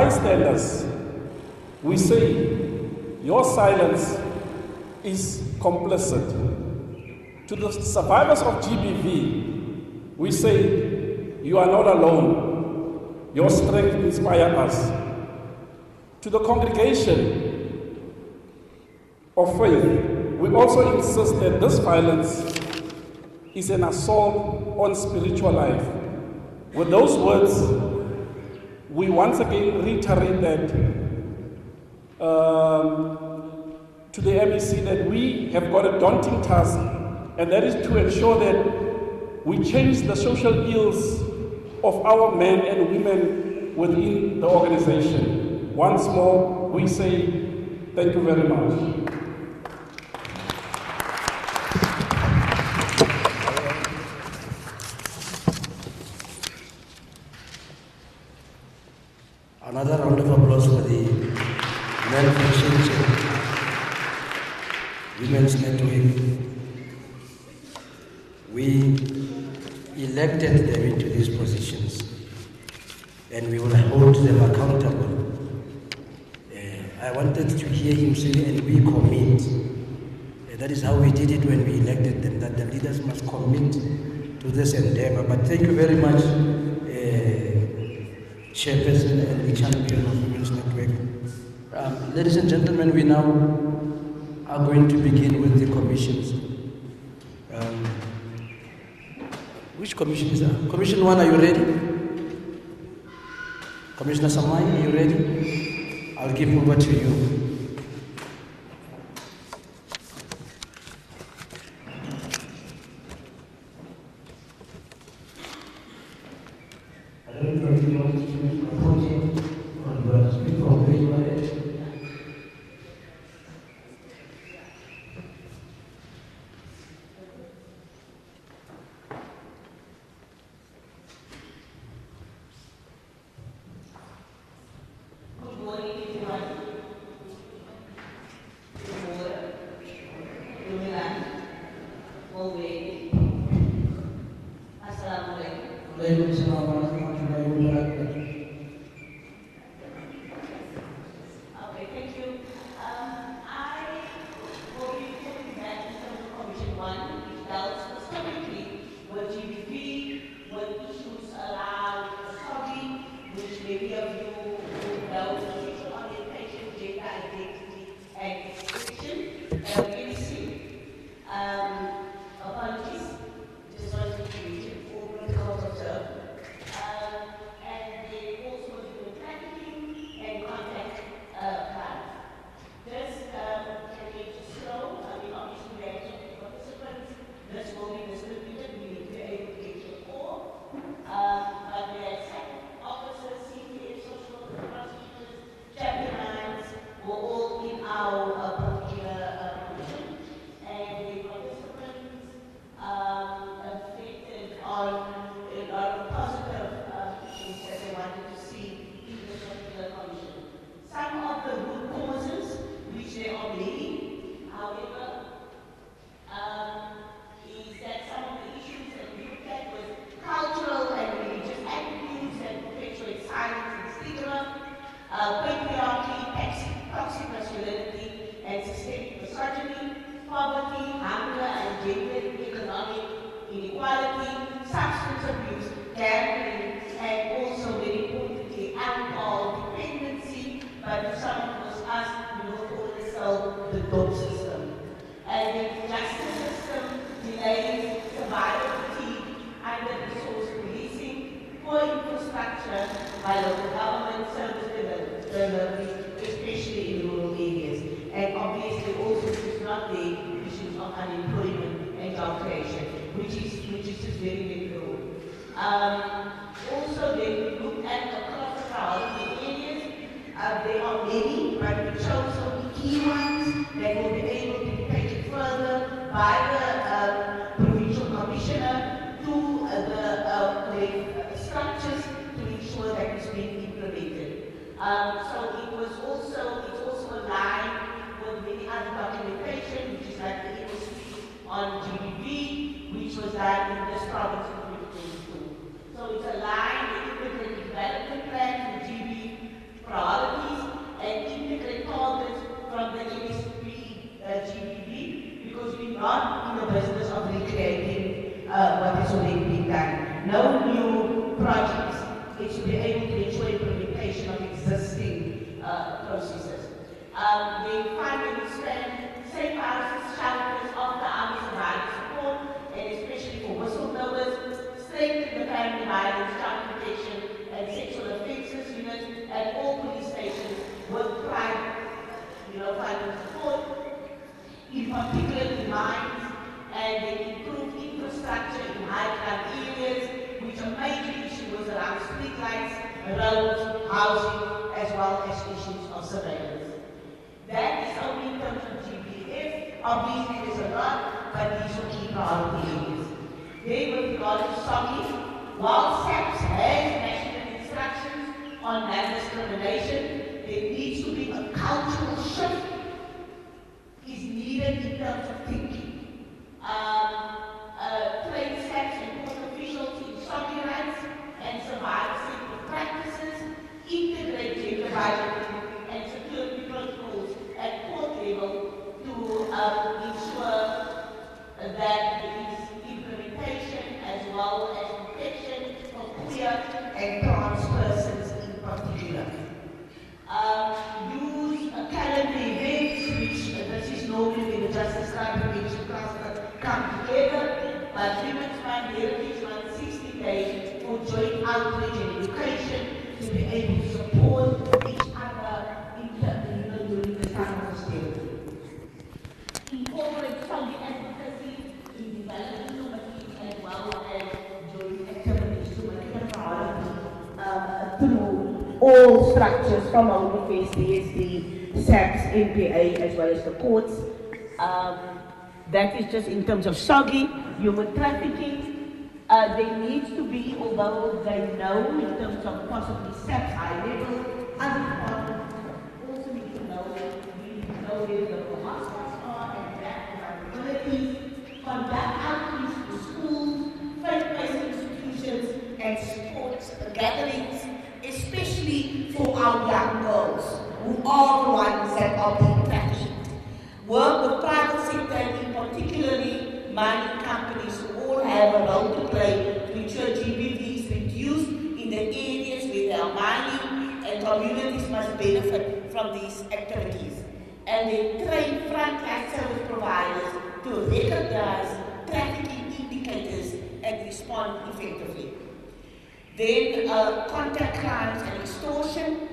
bystanders, we say your silence is complicit. To the survivors of GBV, we say you are not alone. Your strength inspires us. To the congregation of faith, we also insist that this violence is an assault on spiritual life. With those words, we once again reiterate that to the MEC that we have got a daunting task, and that is to ensure that we change the social ills of our men and women within the organization. Once more, we say thank you very much. Another round of applause for the Malfunctions Women's Network. We elected them into these positions and we will hold them accountable. I wanted to hear him say, and we commit. That is how we did it when we elected them, that the leaders must commit to this endeavor. But thank you very much, Chairperson and the champion of Women's Network. Ladies and gentlemen, we now are going to begin with the commissions. Which commission is that? Commission 1, are you ready? Commissioner Samai, are you ready? I'll give over to you. They finally spend safe houses, shelters, after army survivor support, and especially for whistleblowers, strengthen the family violence, child protection, and sexual offences unit at all police stations with private, private support, in particular mines, and they improve infrastructure in high-crime areas, which a major issue was around streetlights, roads, housing, as well as issues of surveillance. That is only in terms of GBF. Obviously, there's a lot, but these are key priority areas. Then, with regard to SOGI, while SAPS has national instructions on non-discrimination, there needs to be a cultural shift is needed in terms of thinking. Train SAPS and court officials in SOGI rights and survivor-centered practices, integrate gender budgeting and security protocols at court level to ensure that there is implementation as well as protection for queer and trans persons in particular. Use calendar events, which this is normally when the Justice Crime Prevention Cluster come together, but Women's Month, Heritage Month, 60 days for joint outreach and education to be able to support each other during the time of austerity. Incorporate strong advocacy in development committees as well as joint activities to make a priority through all structures from Home Affairs, DSD, SAPS, NPA, as well as the courts. That is just in terms of SOGI, human trafficking. There needs to be, although they know in terms of possibly SAPS high level, other departments also need to know, we need to know where the local hotspots are and that vulnerabilities, conduct outreach to schools, faith-based institutions, and sports gatherings, especially for our young girls, who are the ones that are being trafficked. Work with private sector and in particularly mining companies who all have a role to play to ensure GBV is reduced in the areas where they are mining, and communities must benefit from these activities. And they train frontline service providers to recognize trafficking indicators and respond effectively. Then contact crimes and extortion.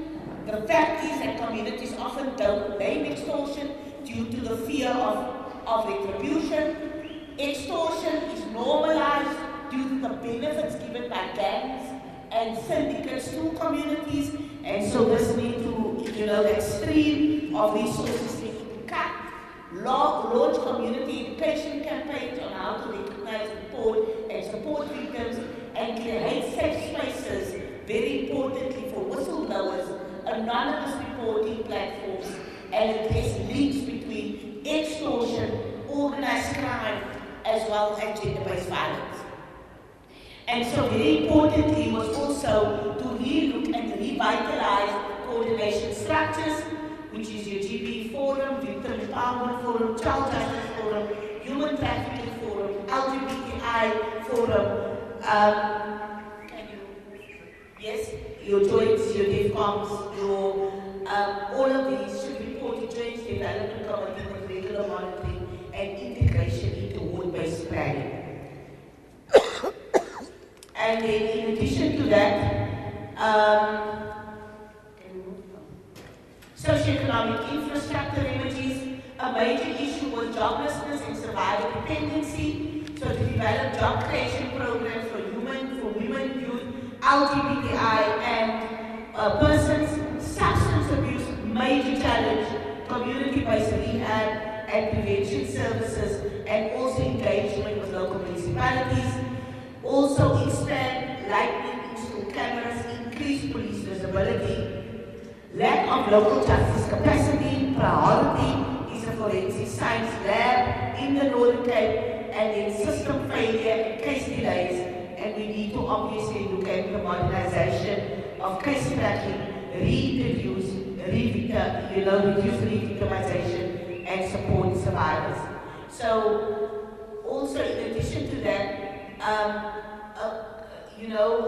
The fact is that communities often don't name extortion due to the fear of retribution. Extortion is normalized due to the benefits given by gangs and syndicates to communities, and so this need to, that stream of resources need to be cut. Launch community education campaigns on how to recognize, report, and support victims, and create safe spaces, very importantly for whistleblowers, anonymous reporting platforms, and address links between extortion, organized crime, as well as gender-based violence. And so very importantly was also to relook and revitalize coordination structures, which is your GB Forum, Victim Empowerment Forum, Child Justice Forum, Human Trafficking Forum, LGBTI Forum, yes, your joints, your DEFCONs, your, all of these should report to joint development committee with regular monitoring and integration into ward-based planning. And then in addition to that, socioeconomic infrastructure remedies. A major issue was joblessness and survivor dependency. So to develop job creation programs for women, youth, LGBTI and persons. Substance abuse, major challenge, community-based rehab and prevention services, and also engagement with local municipalities. Also expand lighting, install cameras, increase police visibility. Lack of local justice capacity, priority is a forensic science lab in the Northern Cape, and then system failure and case delays. And we need to obviously look at the modernization of case tracking, reintroduce, reduce re-victimization, and support survivors. So, also in addition to that,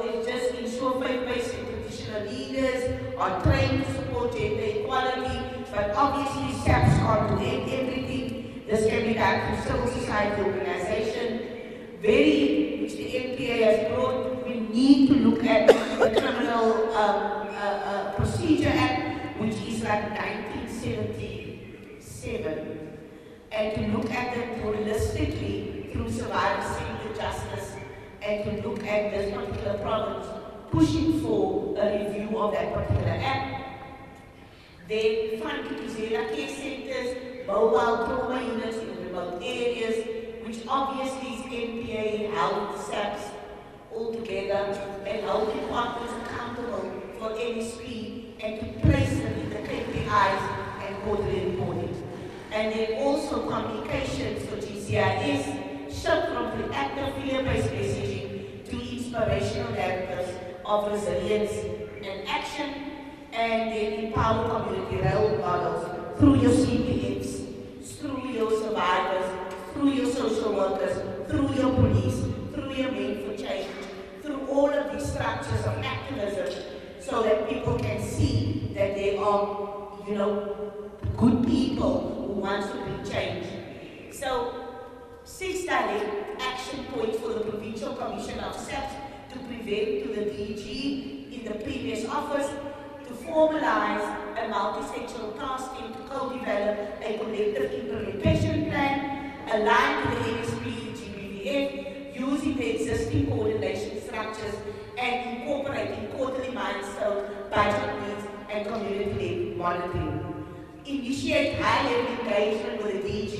it's just ensure faith-based and traditional leaders are trained to support gender equality, but obviously SAPS can't do everything. This can be done through civil society organization. Which the MPA has brought, we need to look at the Criminal Procedure Act, which is like 1977, and to look at them holistically through survivor-centered justice, and to look at this particular province pushing for a review of that particular act. Then funding to Zela care centers, mobile trauma units in remote areas, which obviously is MPA, health, SAPS, all together, and holding partners accountable for NSP, and to place them in the KPIs and quarterly reporting. And then also communications for GCIS, shift from reactive fear-based messaging to inspirational narratives of resilience and action, and then empower community role models through your CPFs, through your survivors, through your social workers, through your police, through your men for change, through all of these structures of activism, so that people can see that they are, good people who want to bring change. So, 6 direct action points for the Provincial Commission of SAPS to prevent to the DG in the previous office, to formalize a multi-sectoral task team to co-develop a collective implementation plan aligned to the NSP GBVF, using the existing coordination structures and incorporating quarterly milestone budget needs and community monitoring. Initiate high-level engagement with the DG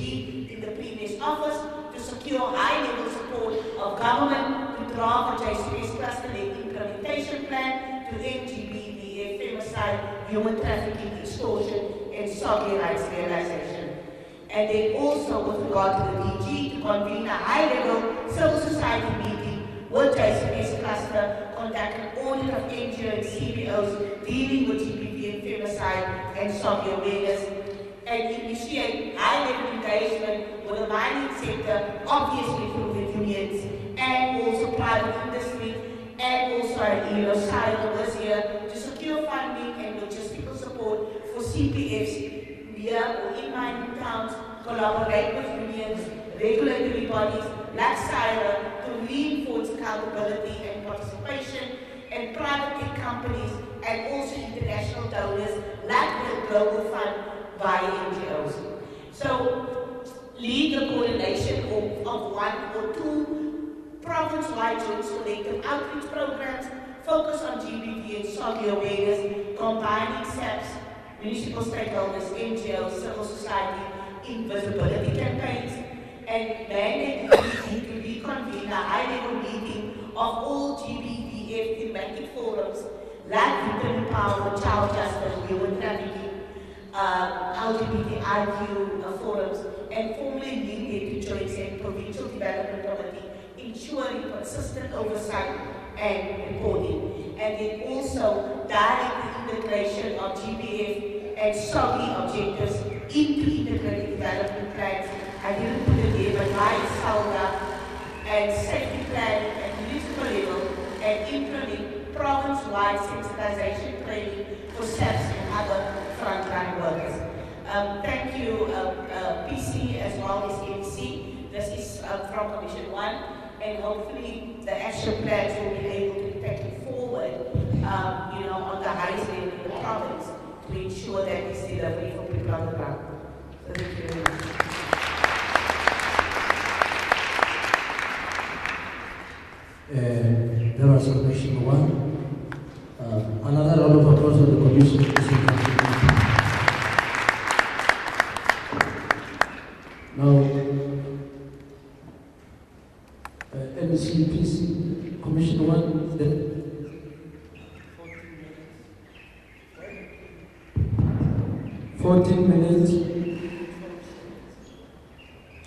in the previous office to secure high-level support of government to draft a JCS cluster-led implementation plan to end GBVF, femicide, human trafficking, extortion, and sovereign rights realization. And then also with regard to the DG to convene a high-level civil society meeting with JCS cluster, conduct an audit of NGO and CBOs dealing with GBV and femicide and sovereign awareness, and initiate high-level engagement with the mining sector, obviously through the unions, and also private industry, and also cycle this year to secure funding and logistical support for CPFs near or in mining towns, collaborate with unions, regulatory bodies like SIRA to reinforce accountability and participation, and private tech companies and also international donors like the Global Fund via NGOs. So, lead the coordination of 1 or 2 province-wide joint collective outreach programs, focus on GBV and SOGI awareness, combining SAPS, municipal stakeholders, NGOs, civil society, in visibility campaigns, and mandate GBV to reconvene a high-level meeting of all GBVF thematic forums like victim empowerment, child justice, human trafficking, LGBTIQ forums, and formally link it to joint and provincial development committee, ensuring consistent oversight and reporting. And then also direct the integration of GBF and SOGI objectives into integrated development plans. I didn't put it here, but like SALDA and safety planning at municipal level, and implement province-wide sensitization training for SAPS and other frontline workers. Thank you, PC as well as MC. This is from Commission 1, and hopefully the action plans will be able to take it forward, on the highest level in the province to ensure that it's delivery for people on the ground. So thank you very much. That was Commission 1. Another round of applause for the Commission. Now, MC, please, Commission 1, then 14 minutes.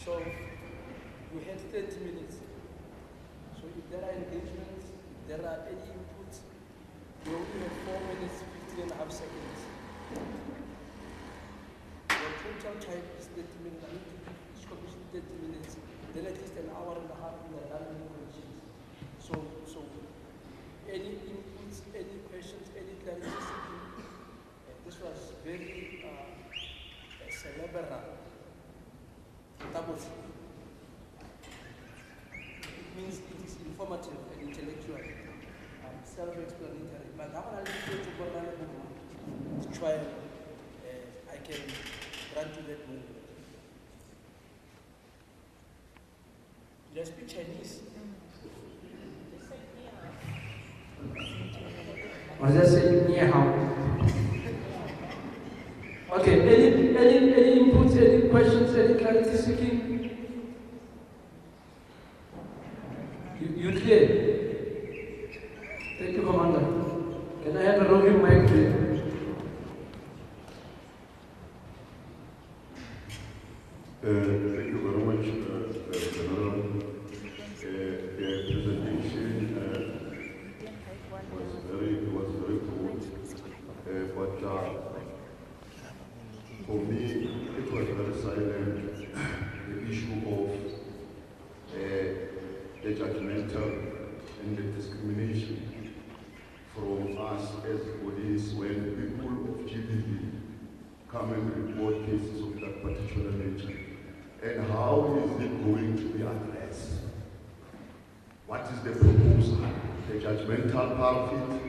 So, we had 30 minutes. So if there are engagements, if there are any inputs, we only have 4 minutes, 15.5 seconds. The total time is 30 minutes. I need to give each commission 30 minutes, then at least an hour and a half in the running commissions. So any inputs, any questions, any clarification, this was very cerebral. It means it is informative and intellectual, self-explanatory. But how will I try? I can run to that movement. Do I speak Chinese? Was that saying near how? Okay, any inputs, any questions, any clarity seeking? You clear? Thank you, Commander. Can I have a roving mic, please? Thank you very much, General. The presentation was very good, but for me it was very silent. The issue of the judgmental and the discrimination from us as police when people of GBV come and report cases of that particular nature. And how is it going to be addressed? What is the proposal? The judgmental part of it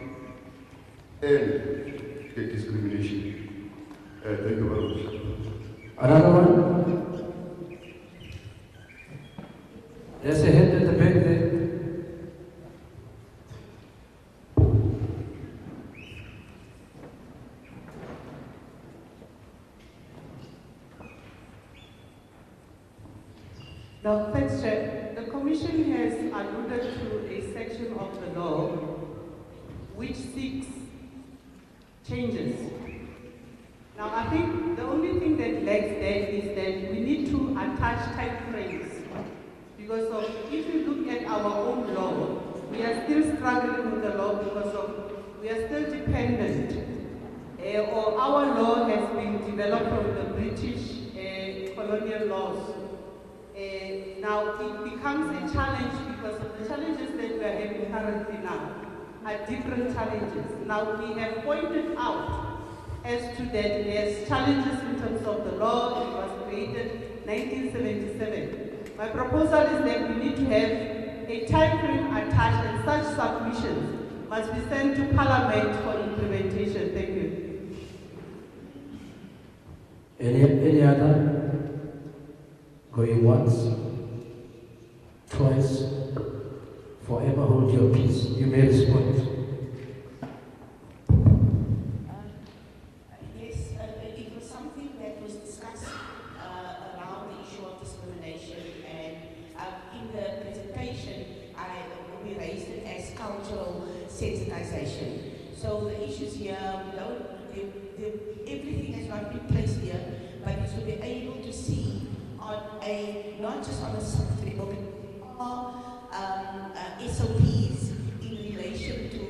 and the discrimination. Thank you very much. Another one? There's a hand at the back there. Now, thanks, Chair. The Commission has alluded to a section of the law which seeks changes. Now, I think the only thing that lacks there is that we need to attach time frames. Because if you look at our own law, we are still struggling with the law because we are still dependent. Or our law has been developed from the British colonial laws. Now, it becomes a challenge because of the challenges that we are having currently now are different challenges. Now, we have pointed out as to that there's challenges in terms of the law. It was created 1977. My proposal is that we need to have a time frame attached and such submissions must be sent to Parliament for implementation. Thank you. Any other? Going once, twice, forever hold your peace. You may respond. Yes, it was something that was discussed around the issue of discrimination, and in the presentation, we raised it as cultural sensitization. So the issues here, everything has not been placed here, but it's to be able to see on not just on a subject, but SOPs in relation to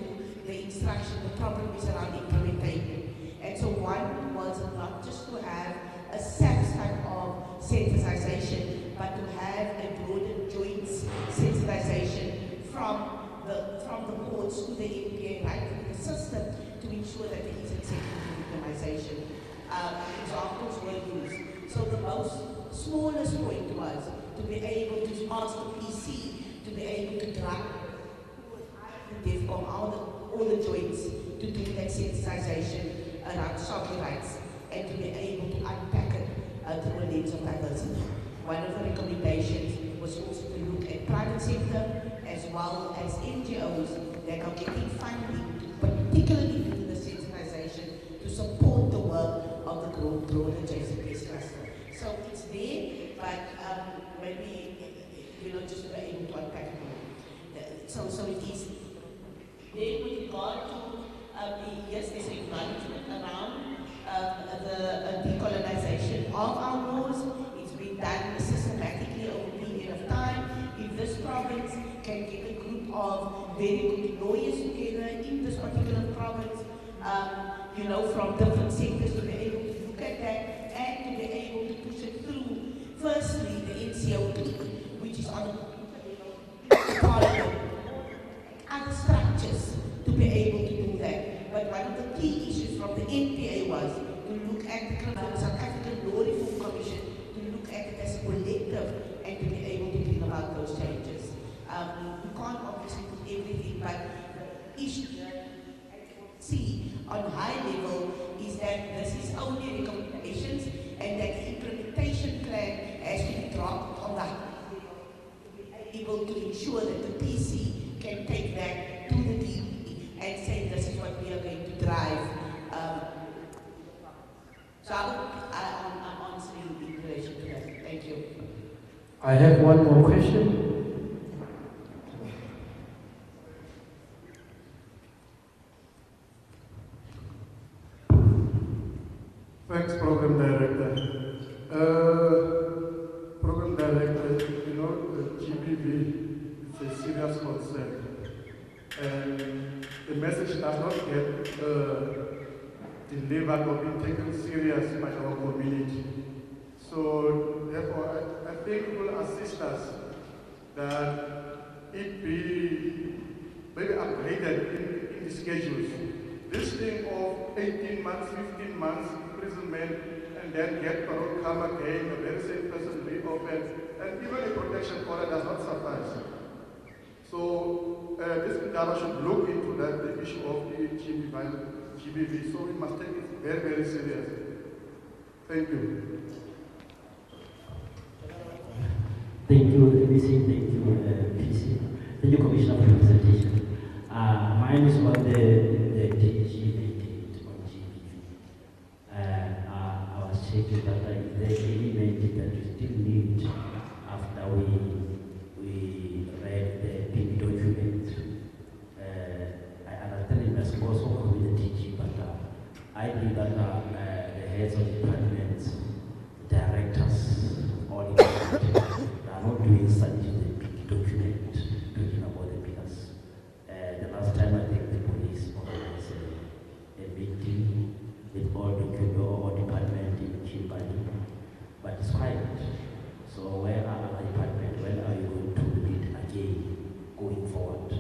the instruction. The problem is around implementation. And so one was not just to have a SAPS type of sensitization, but to have a broader joint sensitization from the courts to the NPA, right through the system, to ensure that there is executive victimization. Examples were used. So the smallest point was to be able to ask the PC to be able to drive the DEFCON, all the joints to do that sensitization around sovereign rights and to be able to unpack it through a lens of diversity. One of the recommendations was also to look at private sector as well as NGOs that are getting funding to particularly do the sensitization to support the work of the broader JCPS cluster. So it's there, but maybe we're not just able to unpack it. So it is there with regard to yes, there's acknowledgement around the decolonization of our laws. It's been done systematically over a period of time. If this province can get a group of very good lawyers together in this particular province, from different sectors to be able to look at that and to be able to push it through. Firstly, the NCOP, which is on Parliament, other structures to be able to do that. But one of the key issues from the NPA was to look at the South African law reform as a collective and to be able to bring about those changes. We can't obviously put everything, but the issue see on high level is that this is only recommendations and that the implementation plan has to be dropped on the high level to be able to ensure that the PC can take that to the DP and say this is what we are going to drive. So I'm answering in relation to that. Thank you. I have one more question. Thanks, Program Director. Program Director, you know, the GBV is a serious concern. And the message does not get delivered or be taken serious by our community. So, therefore, I think it will assist us that it be maybe upgraded in the schedules. This thing of 18 months, 15 months imprisonment, and then get parole, come again, a very same person reoffend, and even a protection order does not suffice. So this Indaba should look into that, the issue of the GBV. So we must take it very, very serious. Thank you. Thank you, ABC. Thank you, PC. Thank you, Commissioner, for the presentation. Mine is on the DG mandate on GBV. I was checking that if there is any mandate that we still need after we read the big document. I understand it must also come with the DG, but I believe that the heads of departments, directors, all the are not doing such a big document talking about the pillars. The last time I think the police organized a meeting with all department in Kimberley, but it's quiet. So where are the department? When are you going to meet again going forward?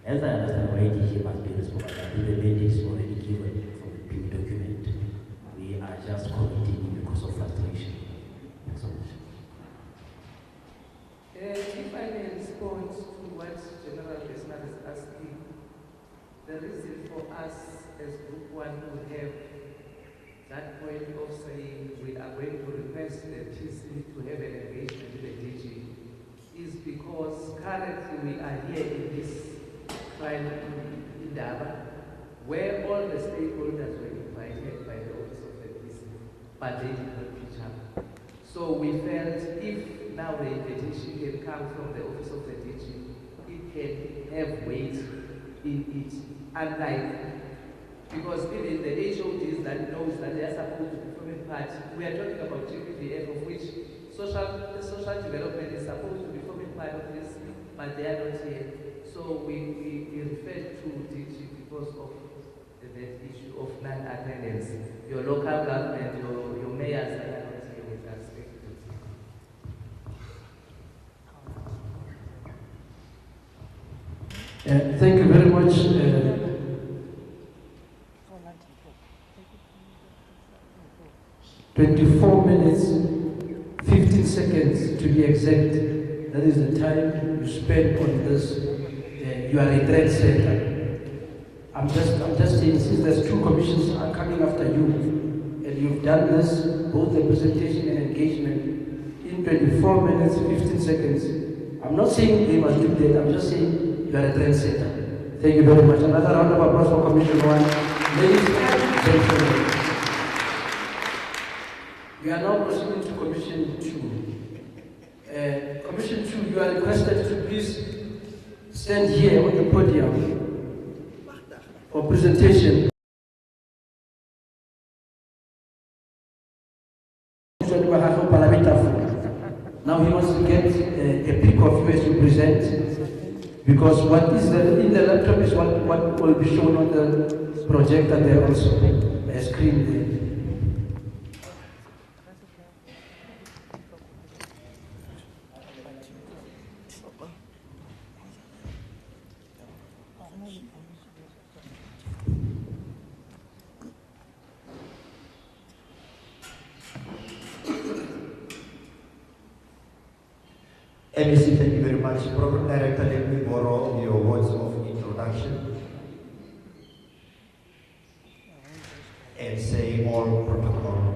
As I understand, why DG must be responsible. I think the mandate is already given from the big document. We are just committing because of frustration. Thanks so much. If I may respond to what General Besnar is asking, the reason for us as Group 1 to have that point of saying we are going to request the PC to have an engagement with the DG is because currently we are here in this trial in Indaba, where all the stakeholders were invited by the Office of the PC, but they did not pitch up. So we felt if now the invitation can come from the Office of the DG, it can have weight in it, unlike, because even the HODs that knows that they are supposed to be forming part, we are talking about GPVF, of which the social development is supposed to be forming part of this, but they are not here. So we refer to DG because of that issue of non-attendance. Your local government, your mayors are not here with us. Thank you very much. 24 minutes, 15 seconds to be exact. That is the time you spend on this. You are a trendsetter. I'm just saying, since there's two commissions are coming after you, and you've done this, both the presentation and engagement, in 24 minutes, 15 seconds. I'm not saying they must do that, I'm just saying you are a trendsetter. Thank you very much. Another round of applause for Commission 1. Ladies and gentlemen, we are now proceeding to Commission 2. Commission 2, you are requested to please stand here on the podium for presentation. Now he wants to get a pic of you as you present, because what is in the laptop is what will be shown on the projector there also, a screen there. MEC, thank you very much. Program Director, let me borrow your words of introduction and say all protocol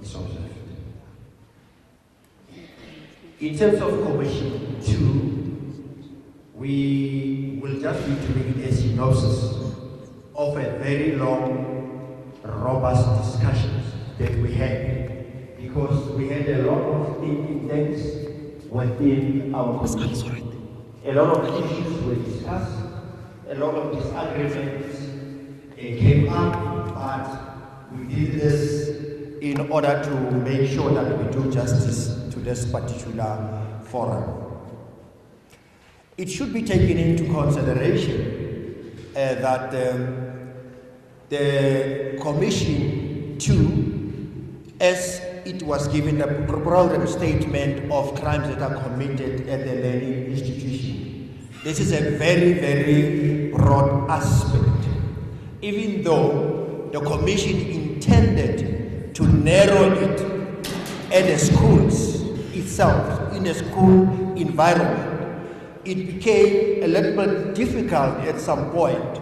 is observed. In terms of Commission 2, we will just be doing a synopsis of a very long, robust discussions that we had, because we had a lot of thinking tanks within our commission. A lot of issues were discussed, a lot of disagreements came up, but we did this in order to make sure that we do justice to this particular forum. It should be taken into consideration that the Commission 2, as it was given a program statement of crimes that are committed at the learning institution. This is a very, very broad aspect. Even though the Commission intended to narrow it at the schools itself, in a school environment, it became a little bit difficult at some point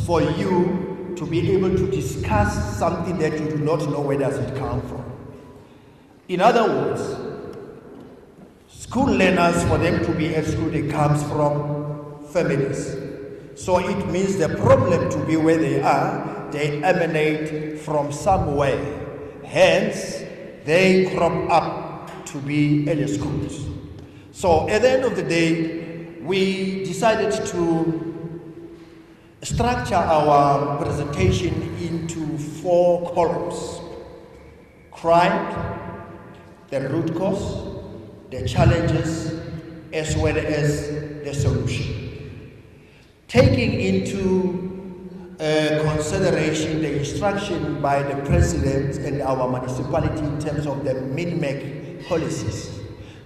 for you to be able to discuss something that you do not know where does it come from. In other words, school learners, for them to be at school, it comes from families. So it means the problem to be where they emanate from somewhere. Hence, they crop up to be at the schools. So at the end of the day, we decided to structure our presentation into 4 columns: crime, the root cause, the challenges, as well as the solution. Taking into consideration the instruction by the President and our municipality in terms of the min-make policies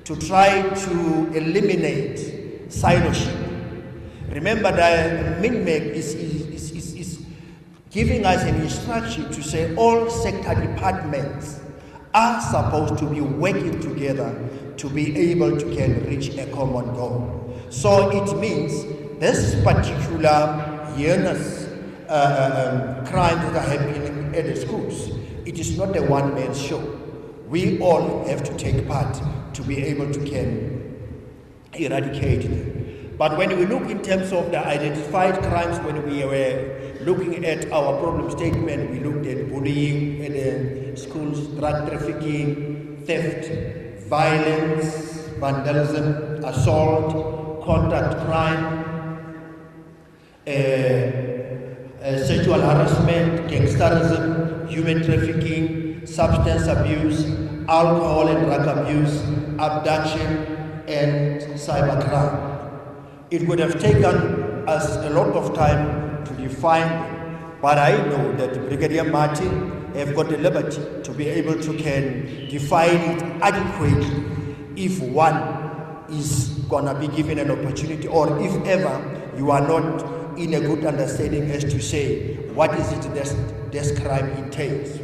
to try to eliminate siloship. Remember that min-make is giving us an instruction to say all sector departments are supposed to be working together to be able to can reach a common goal. So it means this particular heinous crimes that are happening at the schools, it is not a one-man show. We all have to take part to be able to can eradicate them. But when we look in terms of the identified crimes, when we were looking at our problem statement, we looked at bullying at the schools, drug trafficking, theft, violence, vandalism, assault, contact crime, sexual harassment, gangsterism, human trafficking, substance abuse, alcohol and drug abuse, abduction, and cybercrime. It would have taken us a lot of time to define them, but I know that Brigadier Martin have got the liberty to be able to can define it adequately if one is gonna be given an opportunity, or if ever you are not in a good understanding as to say what is it that this crime entails.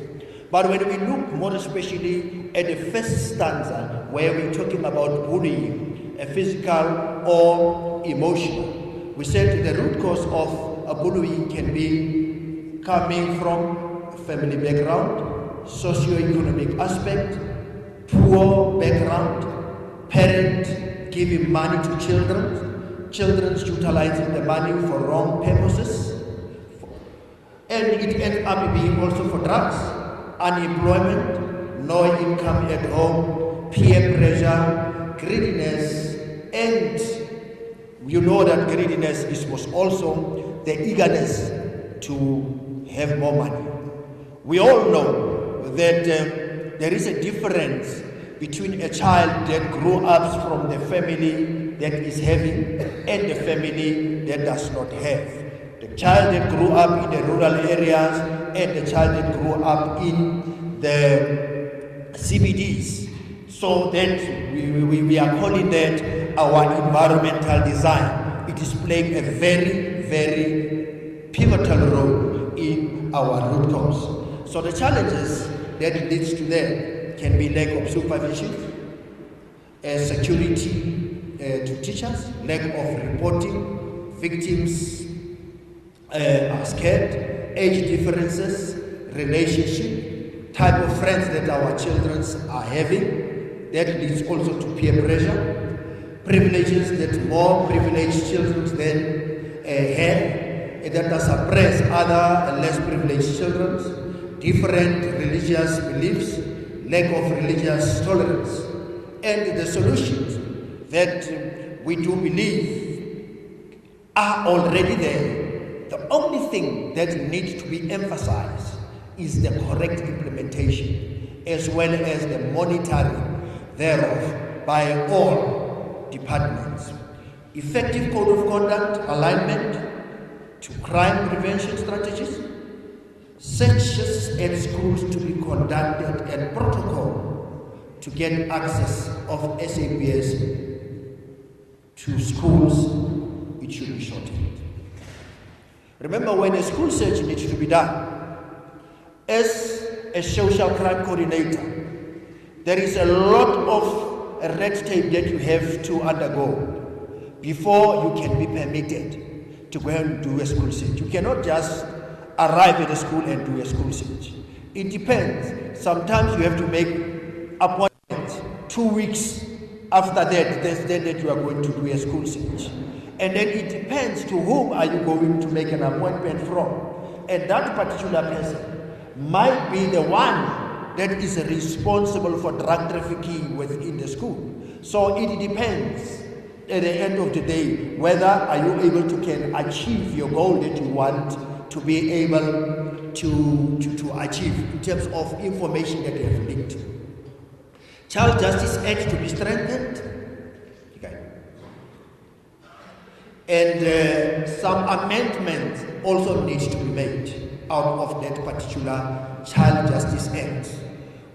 But when we look more especially at the first stanza, where we're talking about bullying, a physical or emotional, we said the root cause of a bullying can be coming from a family background, socio-economic aspect, poor background, parent giving money to children utilizing the money for wrong purposes, and it ends up being also for drugs, unemployment, no income at home, peer pressure, greediness, and you know that greediness was also the eagerness to have more money. We all know that there is a difference between a child that grew up from the family that is having and the family that does not have. The child that grew up in the rural areas and the child that grew up in the CBDs. So that we are calling that our environmental design. It is playing a very, very pivotal role in our root cause. So the challenges that it leads to there can be lack of supervision, security, to teachers, lack of reporting, victims are scared, age differences, relationship, type of friends that our children are having. That leads also to peer pressure, privileges that more privileged children then have, that are suppress other less privileged children, different religious beliefs, lack of religious tolerance, and the solutions that we do believe are already there. The only thing that needs to be emphasized is the correct implementation as well as the monitoring thereof by all departments. Effective code of conduct alignment to crime prevention strategies, searches at schools to be conducted and protocol to get access of SAPS to schools, it should be shortened. Remember, when a school search needs to be done, as a social crime coordinator, there is a lot of red tape that you have to undergo before you can be permitted to go and do a school search. You cannot just arrive at a school and do a school search. It depends. Sometimes you have to make appointments 2 weeks after that you are going to do a school search. And then it depends to whom are you going to make an appointment from. And that particular person might be the one that is responsible for drug trafficking within the school. So it depends at the end of the day whether are you able to can achieve your goal that you want to be able to achieve in terms of information that you have leaked. Child Justice Act to be strengthened. Okay. And some amendments also need to be made out of that particular Child Justice Act.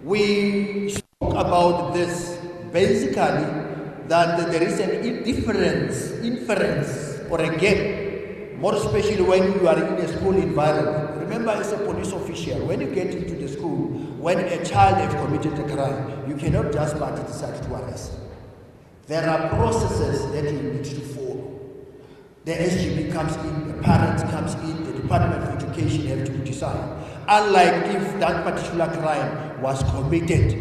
We spoke about this basically that there is an inference or a gap, more especially when you are in a school environment. Remember, as a police official, when you get into the school, when a child has committed a crime, you cannot just decide to arrest. There are processes that you need to follow. The SGB comes in, the parents comes in, the Department of Education have to decide. Unlike if that particular crime was committed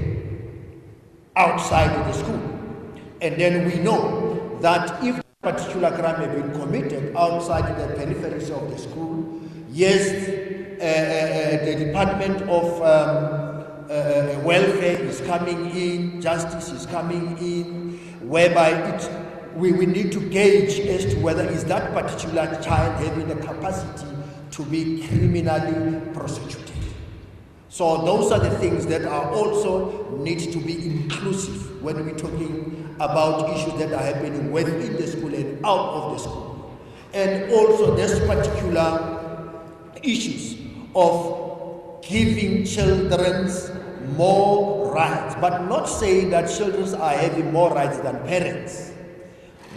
outside of the school. And then we know that if that particular crime had been committed outside the peripheries of the school, yes, the Department of Welfare is coming in, Justice is coming in, whereby we need to gauge as to whether is that particular child having the capacity to be criminally prosecuted. So those are the things that are also need to be inclusive when we're talking about issues that are happening within the school and out of the school. And also this particular issues of giving children more rights, but not saying that children are having more rights than parents.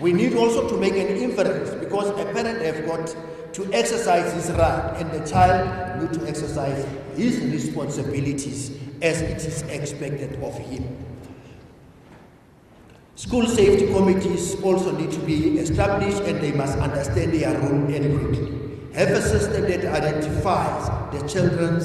We need also to make an inference, because a parent has got to exercise his right and the child need to exercise his responsibilities as it is expected of him. School safety committees also need to be established and they must understand their role adequately. Have a system that identifies the children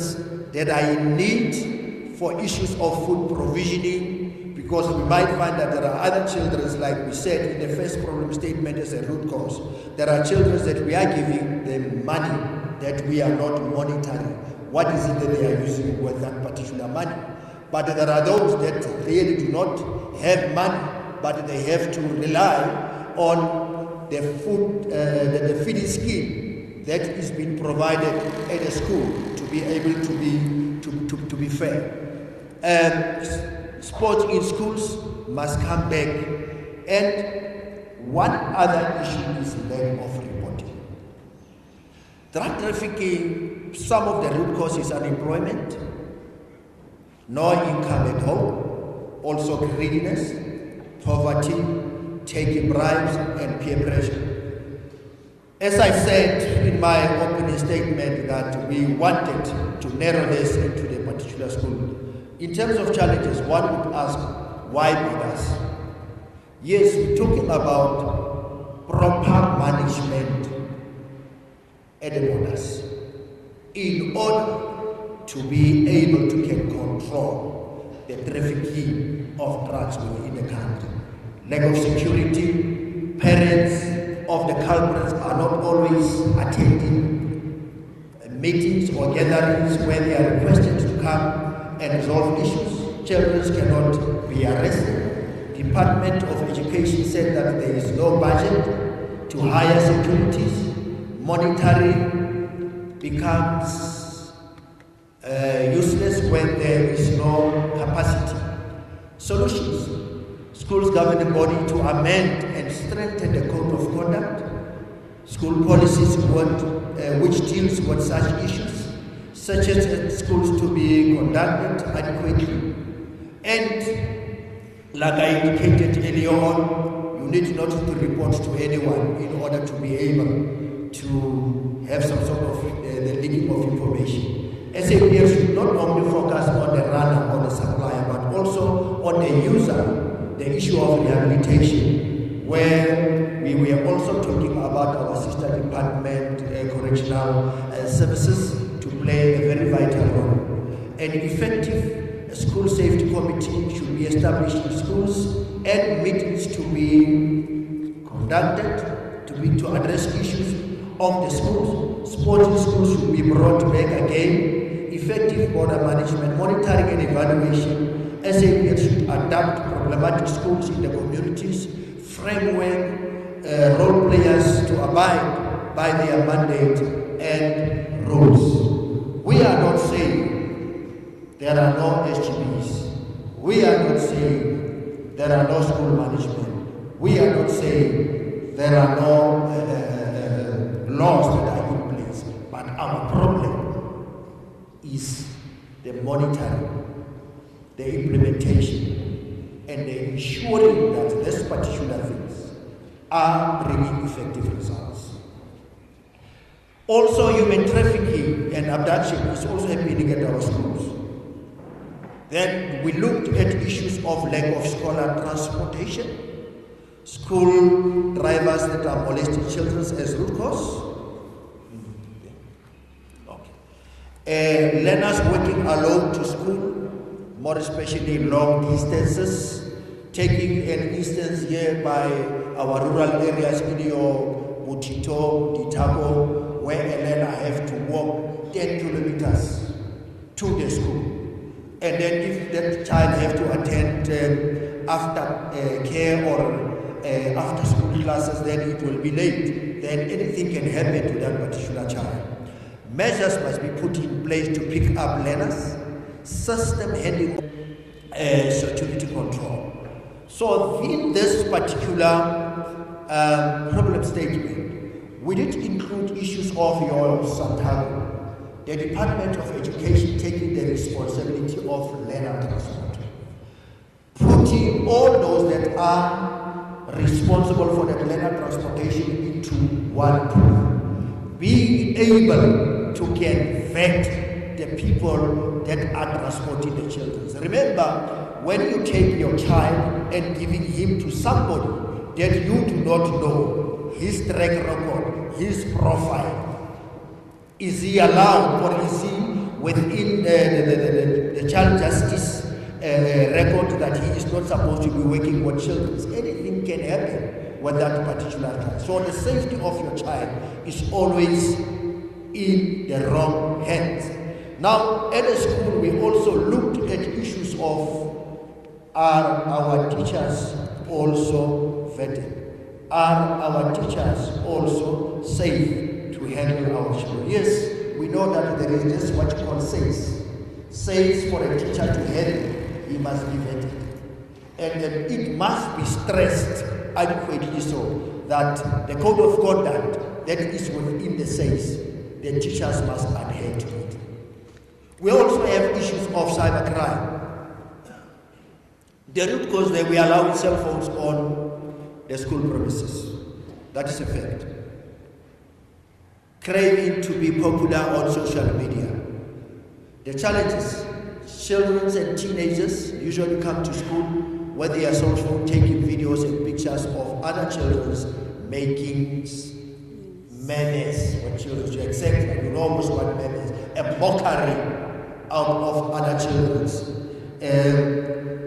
that are in need for issues of food provisioning, because we might find that there are other children, like we said in the first problem statement as a root cause. There are children that we are giving them money that we are not monitoring. What is it that they are using with that particular money? But there are those that really do not have money, but they have to rely on the food, the feeding scheme that is being provided at the school to be able to be fair. Sports in schools must come back. And one other issue is lack of reporting. Drug trafficking, some of the root causes are unemployment, no income at home, also greediness, poverty, taking bribes, and peer pressure. As I said in my opening statement that we wanted to narrow this into the particular school. In terms of challenges, one would ask, why with us? Yes, we're talking about proper management at the borders in order to be able to get control the trafficking of drugs within the country. Lack of security, parents of the culprits are not always attending meetings or gatherings where they are requested to come and resolve issues. Children cannot be arrested. Department of Education said that there is no budget to hire securities. Monitoring becomes useless when there is no capacity. Solutions. Schools governing body to amend and strengthen the code of conduct. School policies which deals with such issues, such as schools to be conducted adequately. And like I indicated earlier on, you need not to report to anyone in order to be able to have some sort of the leaking of information. SAPS should not only focus on the runner or the supplier, but also on the user, the issue of rehabilitation, where we were also talking about our sister department, correctional services, to play a very vital role. An effective school safety committee should be established in schools and meetings to be conducted to address issues of the schools. Sporting schools should be brought back again. Effective border management, monitoring and evaluation. SAPS should adapt problematic schools in the communities, framework, role players to abide by their mandate and rules. We are not saying there are no SGBs. We are not saying there are no school management. We are not saying there are no laws that are in place. But our problem is the monitoring, the implementation, and the ensuring that these particular things are bringing effective results. Also, human trafficking and abduction is also happening at our schools. Then we looked at issues of lack of scholar transportation, school drivers that are molesting children as root cause, learners working alone to school, more especially long distances. Taking an instance here by our rural areas in your Butito, Ditago, where a learner have to walk 10 kilometers to the school. And then if that child have to attend after care or after school classes, then it will be late. Then anything can happen to that particular child. Measures must be put in place to pick up learners, system handling, security control. So in this particular problem statement, we did include issues of your Santago, the Department of Education taking the responsibility of learner transport, putting all those that are responsible for the learner transportation into one group, being able to can vet the people that are transporting the children. Remember, when you take your child and giving him to somebody that you do not know his track record, his profile, is he allowed or is he within the child justice record that he is not supposed to be working with children? Anything can happen with that particular child. So the safety of your child is always in the wrong hands. Now, at the school, we also looked at issues of are our teachers also vetted? Are our teachers also safe to handle our children? Yes, we know that there is just what you call SAPS. SAPS for a teacher to handle, he must be vetted. And it must be stressed adequately so that the code of conduct that is within the SAPS, the teachers must adhere to it. We also have issues of cybercrime. The root cause that we allow cell phones on the school premises. That is a fact. Craving to be popular on social media. The challenge is children and teenagers usually come to school with their cell phone taking videos and pictures of other children making menace, what children to accept, and enormous what menace, a mockery out of other children.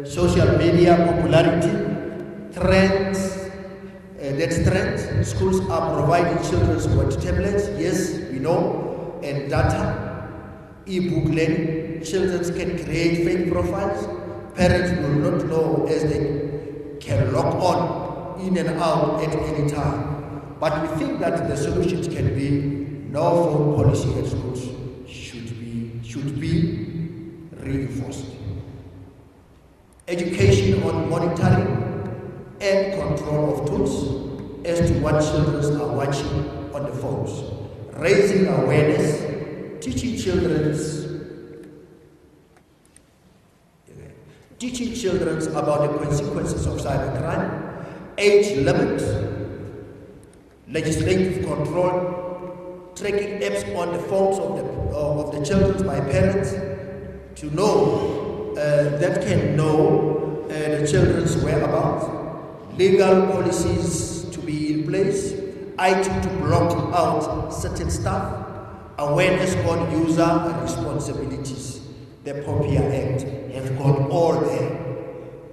Social media popularity, trends, that's trend. Schools are providing children with tablets, yes, we know, and data, e-book learning. Children can create fake profiles. Parents will not know as they can log on in and out at any time. But we think that the solutions can be no phone policy at schools should be reinforced. Education on monitoring and control of tools as to what children are watching on the phones. Raising awareness, teaching children about the consequences of cybercrime, age limit, legislative control, tracking apps on the phones of the children by parents to know that can know the children's whereabouts, legal policies to be in place, IT to block out certain stuff, awareness on user responsibilities. The POPIA Act have got all there.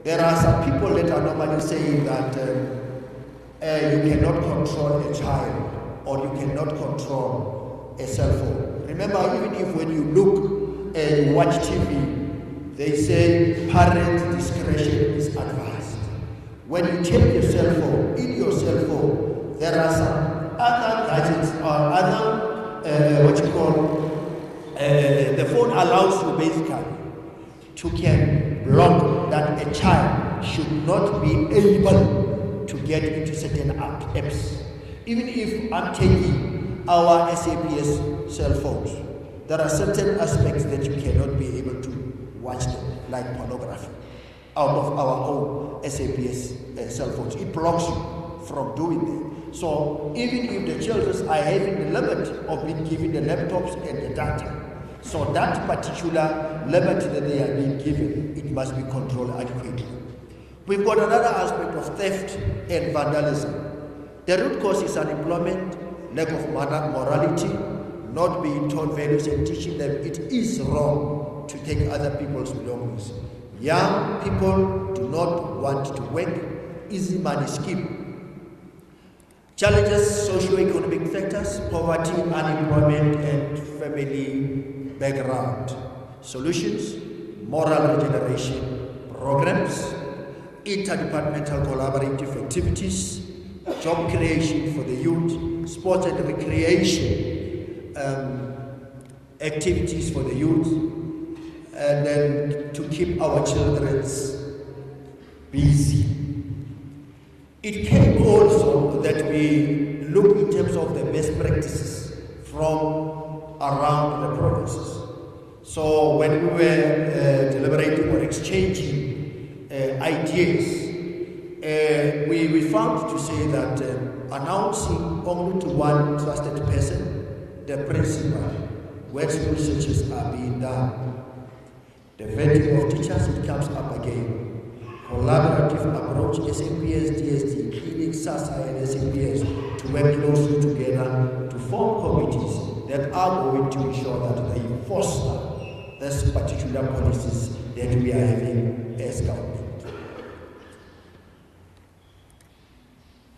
There are some people that are normally saying that you cannot control a child or you cannot control a cell phone. Remember, even if when you look and watch TV, they say parent discretion is advised. When you take your cell phone, in your cell phone, there are some other gadgets or other, the phone allows you basically to can block that a child should not be able to get into certain apps. Even if I'm taking our SAPS cell phones, there are certain aspects that you cannot be able to watch them, like pornography, out of our own SAPS cell phones. It blocks you from doing that. So even if the children are having the limit of being given the laptops and the data, so that particular limit that they are being given, it must be controlled adequately. We've got another aspect of theft and vandalism. The root cause is unemployment, lack of morality, not being taught values and teaching them it is wrong to take other people's belongings. Young people do not want to work, easy money scheme. Challenges, socio-economic factors, poverty, unemployment, and family background. Solutions, moral regeneration programs, interdepartmental collaborative activities, job creation for the youth, sports and recreation activities for the youth, and then to keep our children busy. It came also that we look in terms of the best practices from around the provinces. So when we were deliberating or exchanging ideas, we found to say that announcing only to one trusted person, the principal, where school searches are being done. The vetting of teachers, it comes up again. Collaborative approach, SAPS, DSD, clinics, SASA and SAPS to work closely together to form committees that are going to ensure that they foster these particular policies that we are having as government.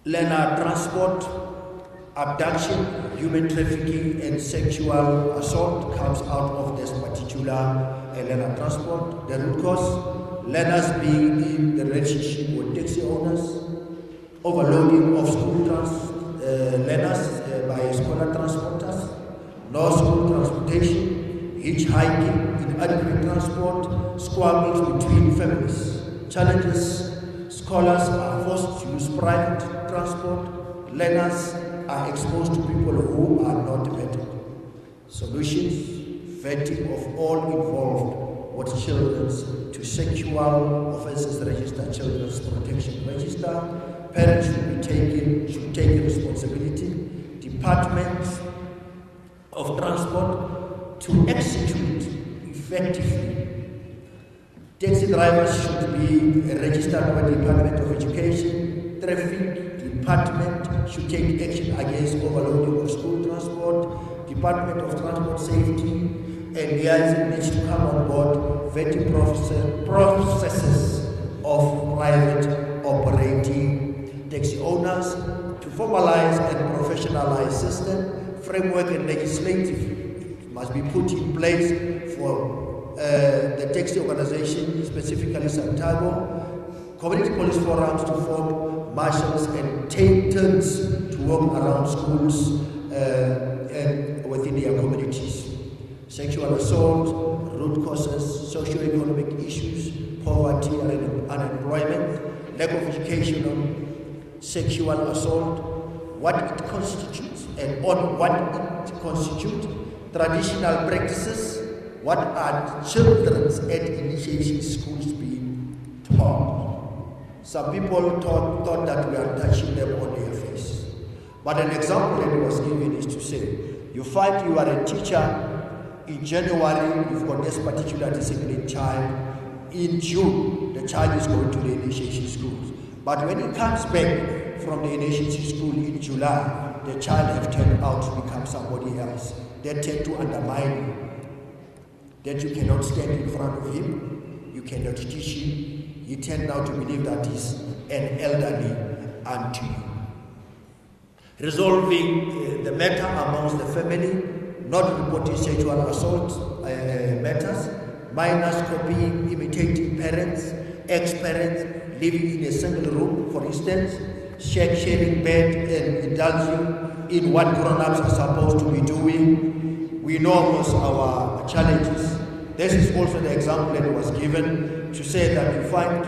Learner transport, abduction, human trafficking and sexual assault comes out of this particular learner transport. The root cause, learners being in the relationship with taxi owners, overloading of school learners by scholar transporters, no school transportation, hitchhiking, inadequate transport, squabbles between families. Challenges, scholars are forced to use private transport, learners are exposed to people who are not vetted. Solutions, vetting of all involved with children to sexual offences register, children's protection register. Parents should take responsibility. Departments of Transport to execute effectively Taxi drivers should be registered with the Department of Education. Traffic Department should take action against overloading of school transport. Department of Transport Safety and liaison needs to come on board vetting processes of private operating taxi owners to formalize and professionalize system, framework and legislative must be put in place for the taxi organization, specifically Santiago, community police forums to form marshals and take turns to walk around schools and within their communities. Sexual assault, root causes, socio-economic issues, poverty and unemployment, lack of education on sexual assault, what it constitutes and on what it constitutes, traditional practices, what are children's at initiation schools being taught. Some people thought that we are touching them on their face. But an example that was given is to say, you find you are a teacher, in January you've got this particular disciplined child, in June the child is going to the initiation schools. But when he comes back from the initiation school in July, the child has turned out to become somebody else. They tend to undermine you. That you cannot stand in front of him, you cannot teach him. He tends now to believe that he's an elderly unto you. Resolving the matter amongst the family, not reporting sexual assault matters, minors copying, imitating parents, ex-parents living in a single room, for instance, sharing bed and indulging in what grown-ups are supposed to be doing. We know most our challenges. This is also the example that was given to say that you find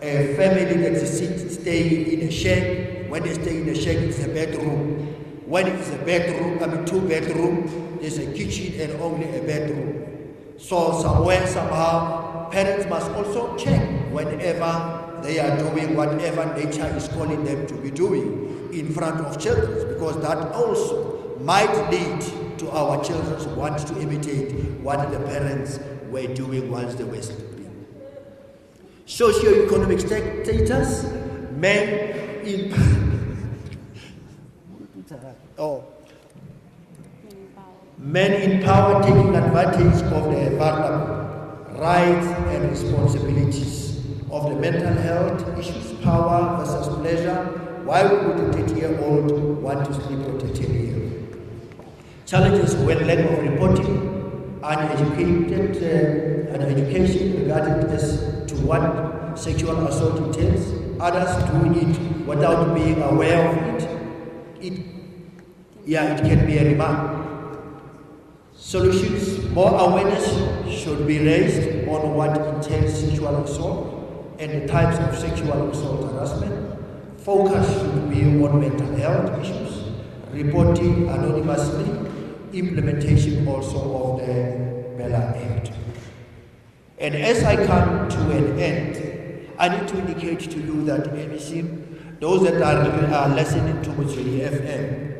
a family that is staying in a shack. When they stay in a shack, it's a bedroom. When it's a bedroom, two bedroom, there's a kitchen and only a bedroom. So somewhere, somehow, parents must also check whenever they are doing whatever nature is calling them to be doing in front of children, because that also might lead to our children who want to imitate what the parents were doing once they were sleeping. Socio-economic status, men in men in power taking advantage of the vulnerable, rights and responsibilities of the mental health issues, power versus pleasure. Why would a 30-year-old want to sleep with a 10-year-old? Challenges when lack of reporting, uneducated education regarding as to what sexual assault entails, others doing it without being aware of it. It can be a remark. Solutions, more awareness should be raised on what entails sexual assault and the types of sexual assault harassment. Focus should be on mental health issues, reporting anonymously, implementation also of the Bella Act. And as I come to an end, I need to indicate to you that MEC, those that are listening to Mutsweli FM,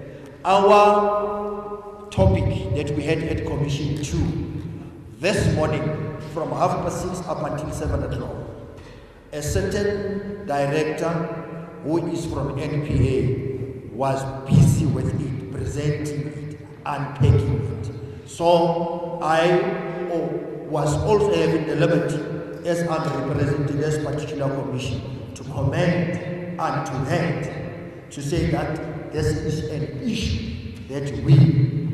our topic that we had at Commission 2 this morning from 6:30 up until 7 o'clock, a certain director who is from NPA was busy with it, presenting it, unpacking it. So I was also having the liberty, as I'm representing this particular commission, to comment and to hand to say that this is an issue that we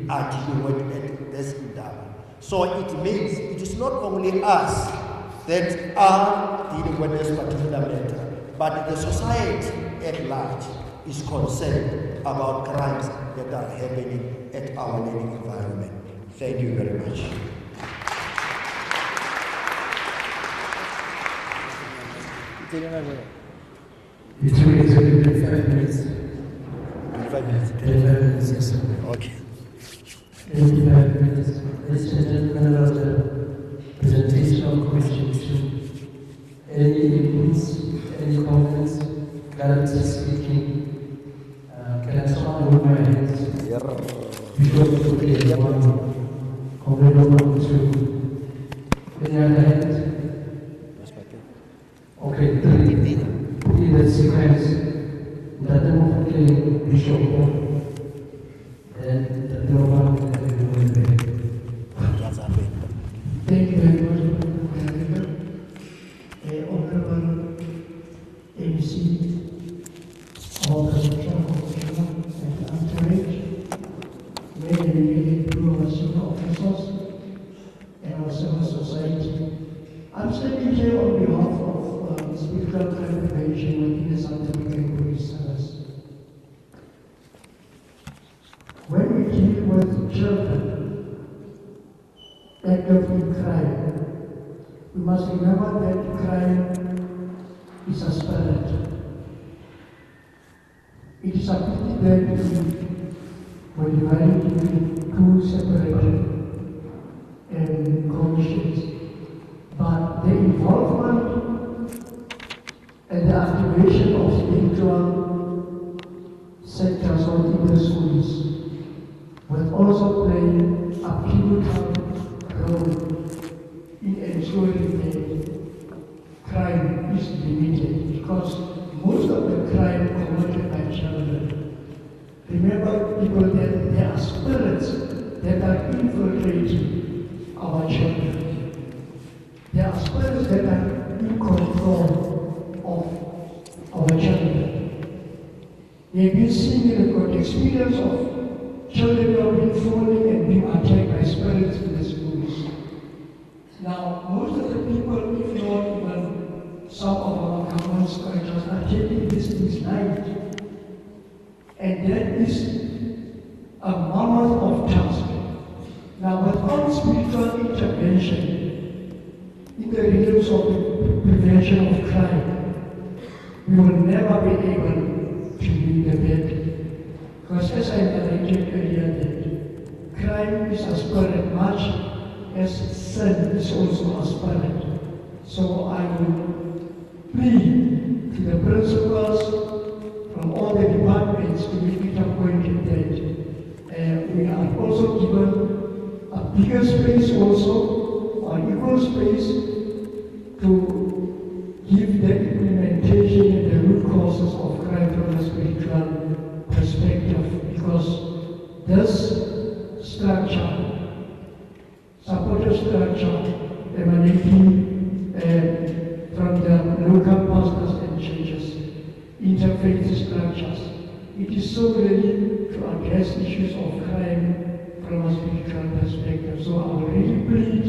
are dealing with at this Indaba. So it means it is not only us that are dealing with this particular matter, but the society at large is concerned about crimes that are happening at our learning environment. Thank you very much. It's 5 minutes. 5 minutes. 25 minutes, yes, sir. Okay. 25 minutes. Ladies and gentlemen, of the presentation of Commission 2. Any inputs, any comments, clarity speaking? Can I someone hold my hands? Before we put it on, comment number 2. Any other hand? Thank you very much, Honorable MC, our Commissioner and Anchorage, many senior officers, and our civil society. I'm standing here on behalf of spiritual crime prevention within the South African Police Service. When we deal with children active in crime, we must remember that crime is a spirit. It is a pity that we divide into two separate commissions. But the involvement and the activation of spiritual sectors within the schools will also play a pivotal role in ensuring that crime is limited, because most of the crime committed by children, remember people that there are spirits that are infiltrating our children. There are spirits that are in control of our children. We have been seeing the good experience of children who have been falling and being attacked by spirits in the schools. Now, most of the people, if not even some of our government structures, are taking this things light. And that is a mammoth of task. Now, without spiritual intervention, in the realms of the prevention of crime, we will never be able to win the battle. Because as I narrated earlier, that crime is a spirit much as sin is also a spirit. So I will plead to the principals from all the departments to make it appointed that we are also given a bigger space also, or equal space, to give the implementation and the root causes of crime from a spiritual perspective, because this structure, supportive structure emanating from the local pastors and churches, interfaith structures, it is so ready to address issues of crime from a spiritual perspective. So I will really plead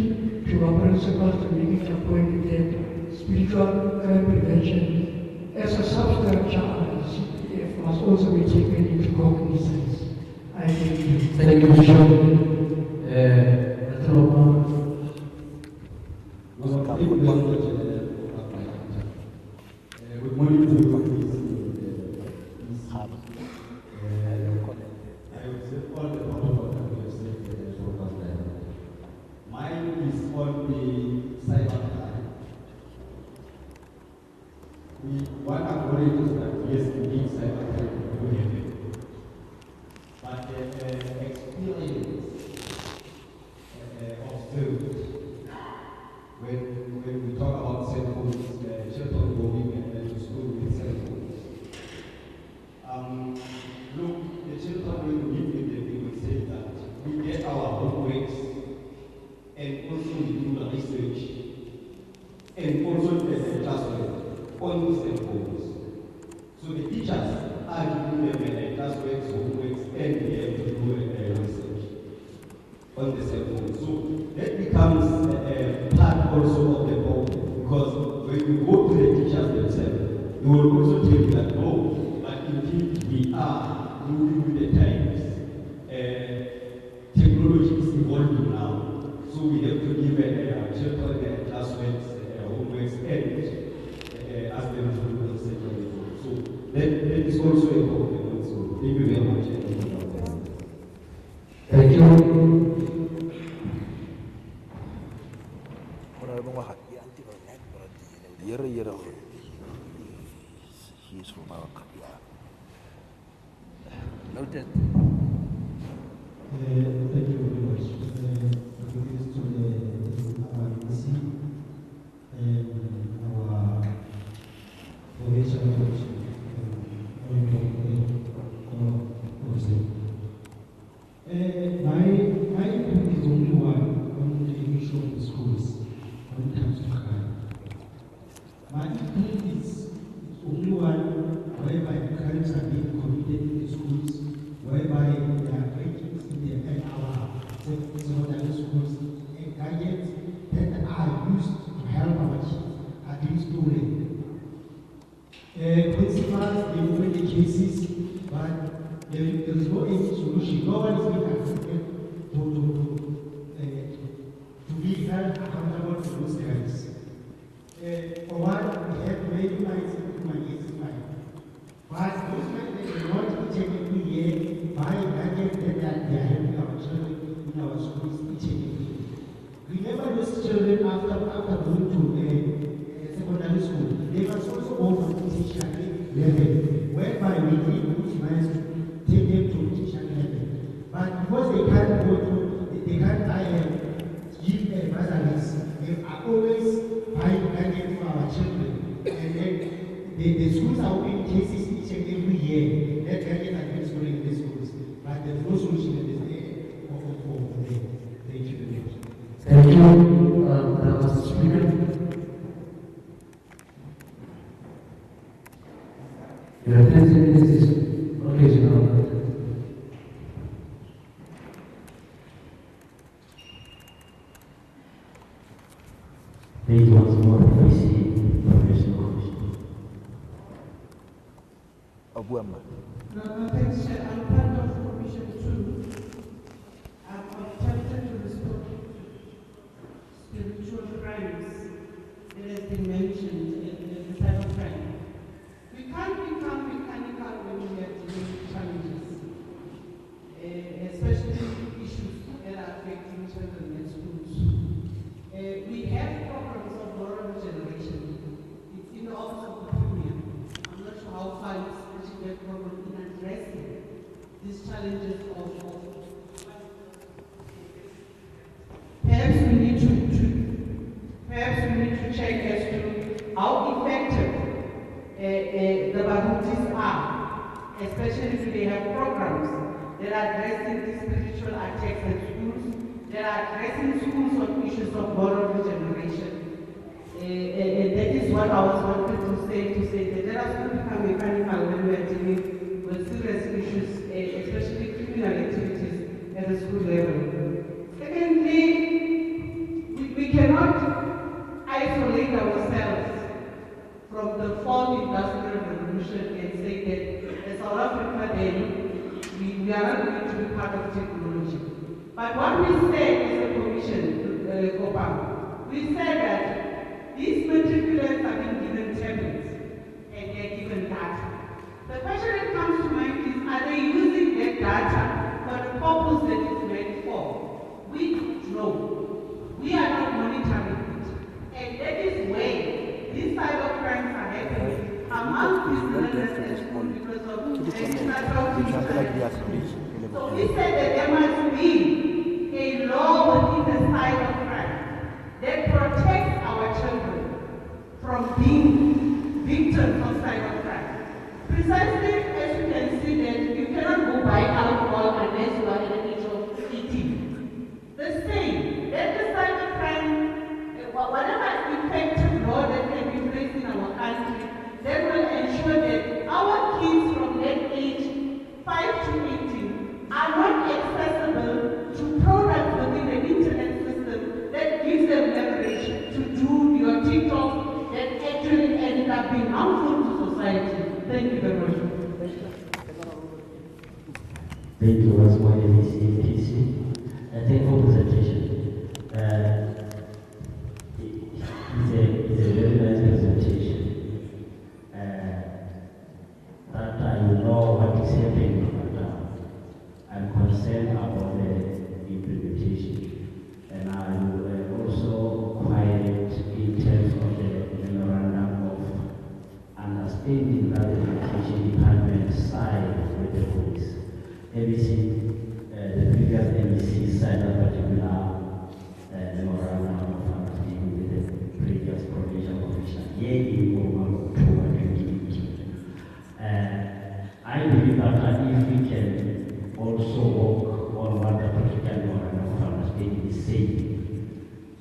to our principals to make it a point that spiritual crime prevention as a substructure of the CPF must also be taken into cognizance. I thank you. Thank you, Bishop. Good morning to you. Mine is on the cybercrime. One acknowledges that yes, indeed, cybercrime will happen. But the experience observed when we talk about cell phones, children going to school with cell phones. Look, the children when we meet with them, they will say that we get our homeworks and also we do the research and also the classwork on cell phones. So the teachers are giving them classwork, homeworks, and they have to do research on the cell phone. So that becomes part also of the problem, because when you go to the teachers themselves, they will also tell you that no, but indeed we are moving with the times. Technology is evolving now. So we have to give children their classmates, homeworks, and ask them to do the same. So that is also a problem. So thank you very much. Thank you. Noted. Thank you very much. Greetings to our embassy and our provincial But if it's only one whereby crimes are being committed in the schools, whereby there are breakings in the our secondary schools, and gadgets that are used to help our kids are being stolen. Principals, they open the cases, but there is no any solution. No one is being accepted to be held accountable for those crimes. For one, we have many minds in human rights fine. But those minds that we want each and every year by gadgets that they are helping our children in our schools each and every year. Remember those children after going to secondary school, they must also go from tertiary level, whereby we need which must take them to tertiary level. But because they can't go to, they can't give bursaries, they are always buying gadgets for our children. And then the schools are opening cases each and every year that gadgets are being stolen in the schools. But there's no solution that is there for them. Thank you very much. Thank you, Mr. Speaker. Your attention is occasional. Please once more, PC, professional question. Obuama. Thanks, Chair. I'm part of Commission 2. I'm tempted to respond to spiritual crimes that has been mentioned in the cybercrime. We can't become mechanical when we are dealing with challenges, especially issues that are affecting children in schools. We have programs of moral regeneration. It's in the Office of the Premier. I'm not sure how far it's actually a program in addressing these challenges of perhaps we need to check as to how effective the Barutis are, especially if they have programs that are addressing these spiritual attacks at schools, that are addressing schools on issues of moral regeneration. And that is what I was wanted to say that let us not become mechanical when we are dealing with serious issues, especially criminal activities at the school level. Secondly, we cannot isolate ourselves from the fourth industrial revolution and say that as South Africa then, we are not going to be part of technology. But what we said as a commission, we said that these matriculants are being given tablets and they are given data. The question that comes to mind is, are they using that data for the purpose that it's meant for? We don't know. We are not monitoring it. And that is where these cyber crimes are happening among these learners at school because of So we said that there must be a law within the cyber crime that protects our children from being victims of cyber crime. Precisely as you can see that you cannot go buy alcohol unless you are at the age of 18. The same, that the cyber crime, whatever effective law that can be placed in our country, that will ensure that our kids from that age, 5 to 18, are not accessible to products within the internet system that gives them leverage to do your TikTok that actually end up being harmful to society. Thank you very much. Thank you once more, APC. Thank you for the presentation. It's a very nice presentation. That I know what is happening, but I'm concerned about the implementation. And I will also quiet in terms of the memorandum of understanding that the education department side with the police. The previous MEC signed a particular memorandum of understanding with the previous provincial commissioner here in October 2018. I believe that if we can also work on what the political memorandum of understanding is saying,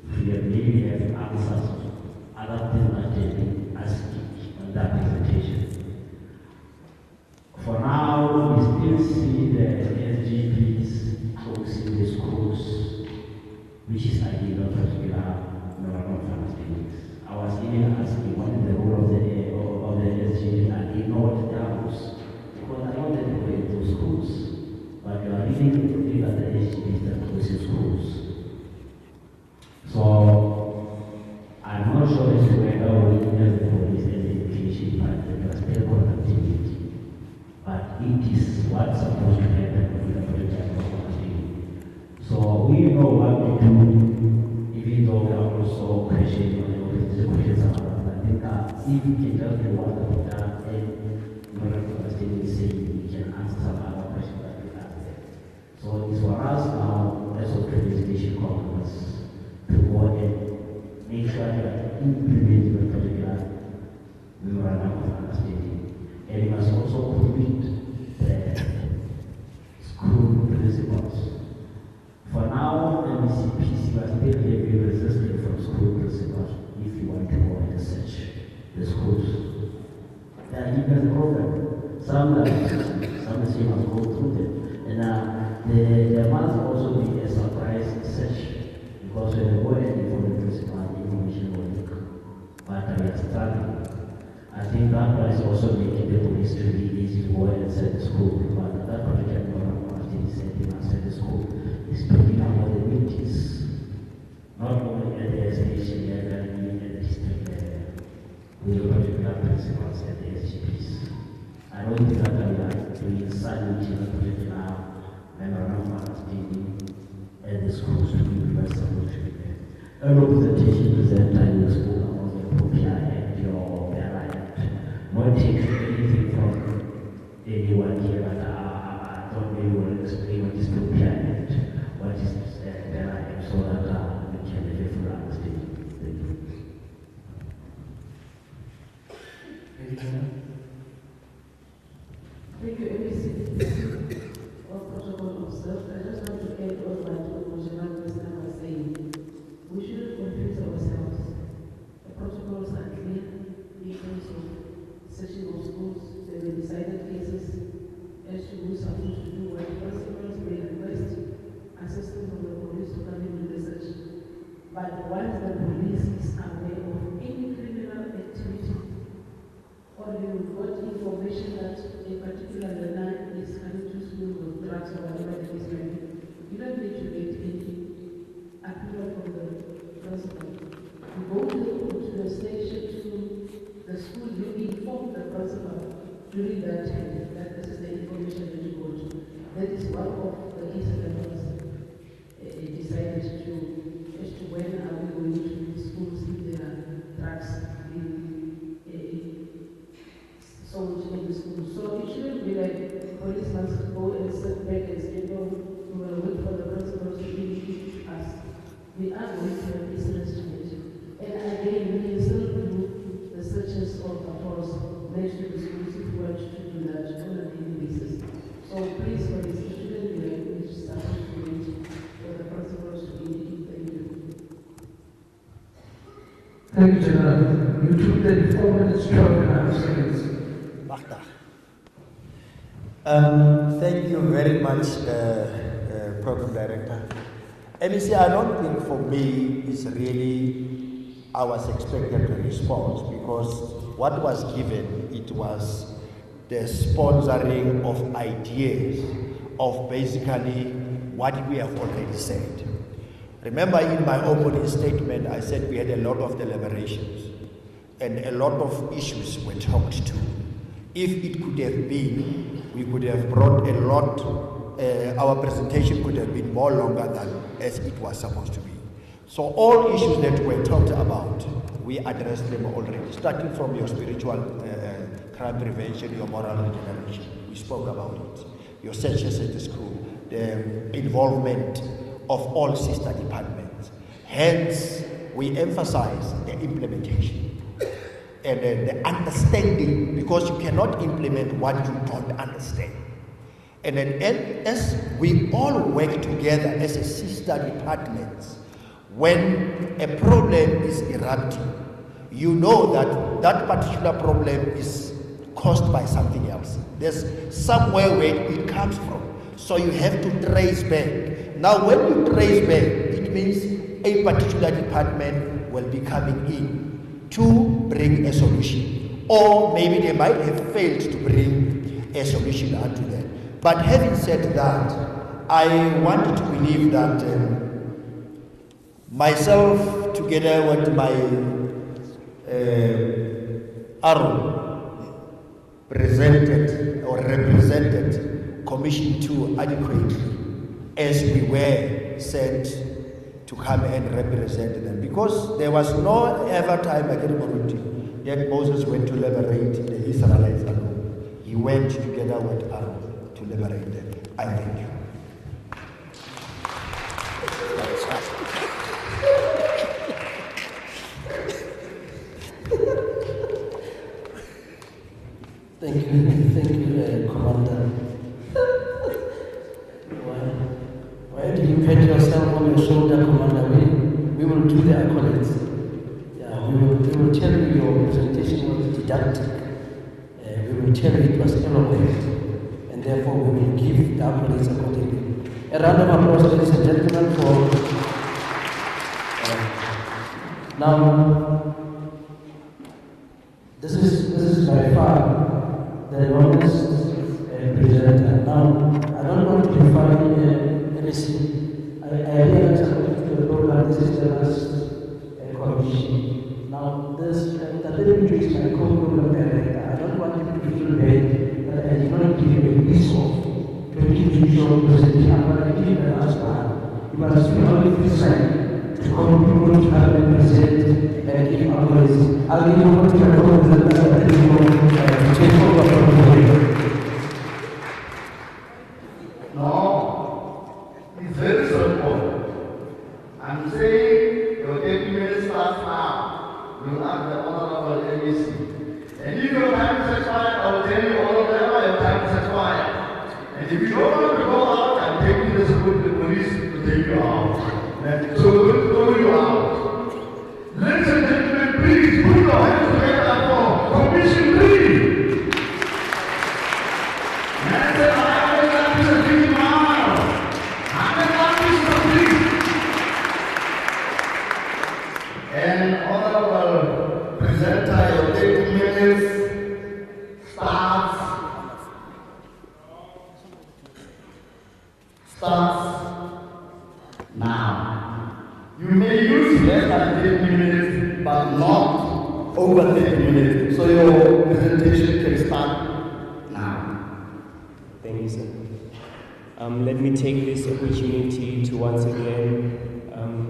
we maybe have answers, other things that as again asking what is the role of the SGB and they know what their rules. Because I wanted to go into schools, but you are reading the figure that the SGB that goes in schools. So I'm not sure as to whether we have the police and the education department, there are still connectivity. But it is what's supposed to happen with the project of activity. So we know what we do, even though we are also questioning on the questions about that. I think if we can just do what we done and in order to understand the same, we can answer some other questions that we have there. So it's for us now, as a presentation conference, to go and make sure that implement the particular memorandum of understanding. And we must also commit the school principals. For now, MCPC was still heavily resistant from school principals if you want to go and search the schools. They are given a program. Some say must go through them. And there must also be a surprise search because when they go and inform the principal, the information will leak. But we are struggling. I think that was also making the police really easy to go and set the school. But that particular program was the same as set the school. It's talking about the duties, not only at the station level, even at the district level, with the particular principals at the SGPs. I know that we are doing some particular memorandum of understanding at the schools to be supposed to be there. A representation presented in the school about the POPIA and your not take anything from anyone here, but I thought maybe we'll explain what is POPIA and what is PLIM so that we can have a full understanding. Thank you. Thank you, ABC. All protocol observed. I just want to add on what General President was saying. We shouldn't confuse ourselves. The protocols are clear in terms of searching of schools. There were decided cases as to who's supposed to do what. Principals may request assistance from the police to come in with the search. But once the police is aware of any criminal activity, or you've got information that a particular learner is coming to school with drugs or whatever the case may be, you don't need to get any approval from the principal. You go to the station, to the school, you inform the principal during that time that this is the information that you got. That is one of the cases that was decided to, as to when are we going to schools if there are drugs sold in the school. So it shouldn't be like police must go and sit back and say, no, we will wait for the principals to give us. We are going to have this investigation. And again, we can still do the searches of patrols next to the schools if we want to do that on a daily basis. So please, for this, it shouldn't be like we just supposed to wait for the principals to indicate the interview. Thank you, General. You took 34 minutes, 12 and a half seconds. Thank you very much, Program Director. MEC, I don't think for me it's really I was expected to respond because what was given, it was the sponsoring of ideas of basically what we have already said. Remember in my opening statement, I said we had a lot of deliberations and a lot of issues were talked to. If it could have been, we could have brought a lot, our presentation could have been more longer than as it was supposed to be. So all issues that were talked about, we addressed them already, starting from your spiritual crime prevention, your moral regeneration, we spoke about it, your searches at the school, the involvement of all sister departments. Hence, we emphasize the implementation. And the understanding, because you cannot implement what you don't understand. And then as we all work together as a sister departments, when a problem is erupting, you know that that particular problem is caused by something else. There's somewhere where it comes from. So you have to trace back. Now when you trace back, it means a particular department will be coming in to bring a solution. Or maybe they might have failed to bring a solution unto that. But having said that, I want to believe that myself, together with my Aaron, presented or represented Commission 2 adequately as we were sent to come and represent them. Because there was no ever time, that Moses went to liberate the Israelites alone. He went together with Aaron to liberate them. I thank you. Thank you, Commander. Why do you pat yourself on your shoulder, Commander? We will do the accolades. Yeah, we will tell you your presentation was didactic. We will tell you it was eloquent, and therefore we will give the accolades accordingly. A round of applause, ladies and gentlemen, for now. This is by far the longest presenter. Now, I don't want to define anything. I realize according to the program, this is the last commission. Now, that didn't reach my co-program director. I don't want him to feel bad that I did not give him a piece of 20-minute presentation, but I gave the last one. He must be only decided to come people to have a present and give accolades. I'll give you what you are going to take over from here. No, it's very simple. I'm saying your 30 minutes starts now. You'll ask the Honorable MEC. And if your time is expired, I will tell you all of them your time is expired. And if you don't want to go out, I'm taking the police to take you out. So we're going to throw you out. Ladies and gentlemen, please put your hands together for Commission 3. And honorable presenter, your 30 minutes starts now. You may use less than 30 minutes, but not over 30 minutes. So your presentation can start now. Thank you, sir. Let me take this opportunity to once again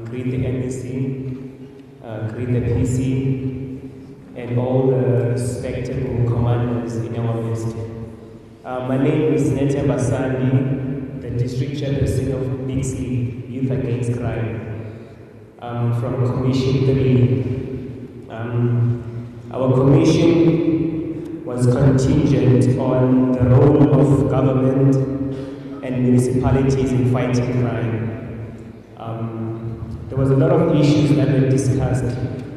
greet the NEC, greet the PC, and all the respectable commanders in our midst. My name is Indaba, the District Chairperson of Bixley Youth Against Crime, from Commission 3. Our commission was contingent on the role of government and municipalities in fighting crime. There was a lot of issues that were discussed,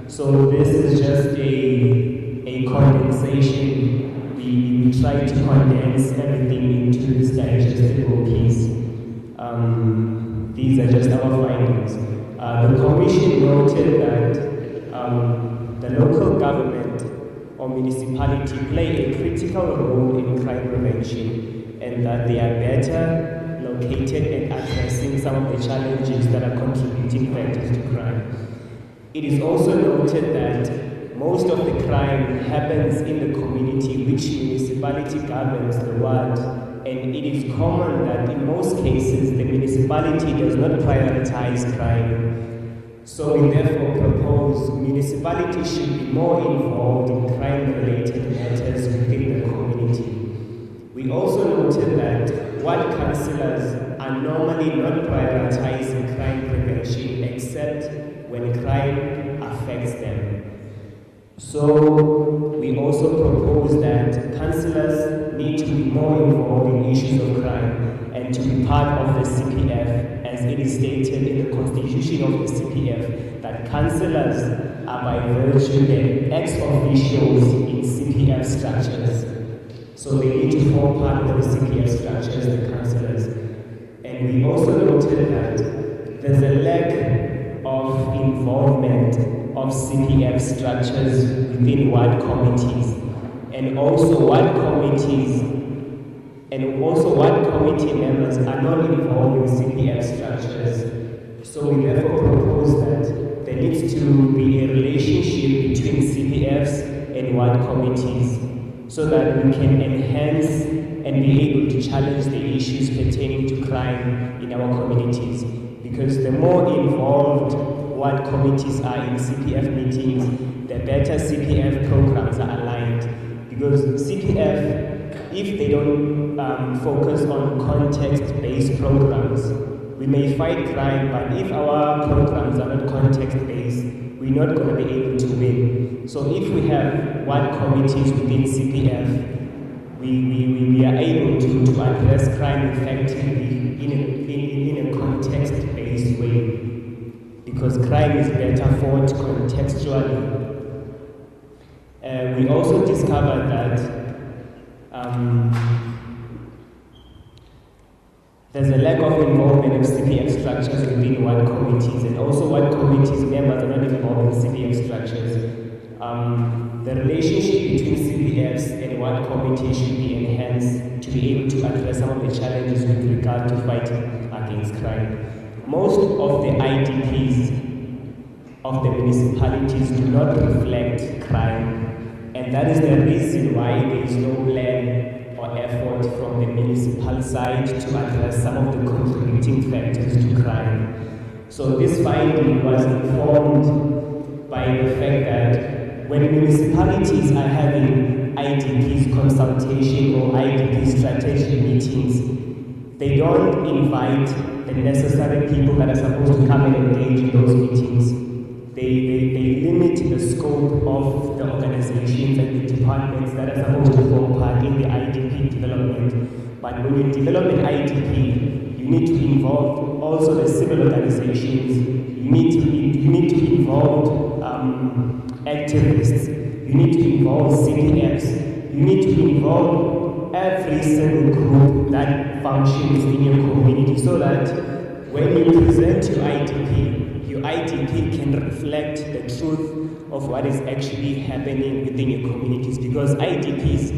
so this is just a condensation. We tried to condense everything into this digestible piece. These are just our findings. The commission noted that the local government or municipality play a critical role in crime prevention, and that they are better located and addressing some of the challenges that are contributing factors to crime. It is also noted that most of the crime happens in the community which municipality governs the ward, and it is common that in most cases the municipality does not prioritize crime. So we therefore propose municipalities should be more involved in crime-related matters within the community. We also noted that ward councillors are normally not prioritizing crime prevention except when crime affects them. So we also propose that councillors need to be more involved in issues of crime and to be part of the CPF, as it is stated in the constitution of the CPF that councillors are by virtue the ex-officials in CPF structures. So they need to form part of the CPF structure as the councillors. And we also noted that there's a lack of involvement of CPF structures within ward committees, and also ward committees ward committee members are not involved in CPF structures. So we therefore propose that there needs to be a relationship between CPFs and ward committees so that we can enhance and be able to challenge the issues pertaining to crime in our communities. Because the more involved ward committees are in CPF meetings, the better CPF programs are aligned. Because CPF, if they don't focus on context-based programs, we may fight crime, but if our programs are not context-based, we're not going to be able to win. So if we have ward committees within CPF, we are able to address crime effectively in a context-based way, because crime is better fought contextually. We also discovered that there's a lack of involvement of CPF structures within ward committees, and also ward committees members are not involved in CPF structures. The relationship between CPFs and ward committees should be enhanced to be able to address some of the challenges with regard to fighting against crime. Most of the IDPs of the municipalities do not reflect crime, and that is the reason why there is no plan or effort from the municipal side to address some of the contributing factors to crime. So this finding was informed by the fact that when municipalities are having IDPs consultation or IDP strategy meetings, they don't invite the necessary people that are supposed to come and engage in those meetings. They limit the scope of the organizations and the departments that are supposed to form part in the IDP development. But when you develop an IDP, you need to involve also the civil organizations. You need to involve activists. You need to involve CPFs. You need to involve every single group that functions in your community, so that when you present your IDP can reflect the truth of what is actually happening within your communities, because IDPs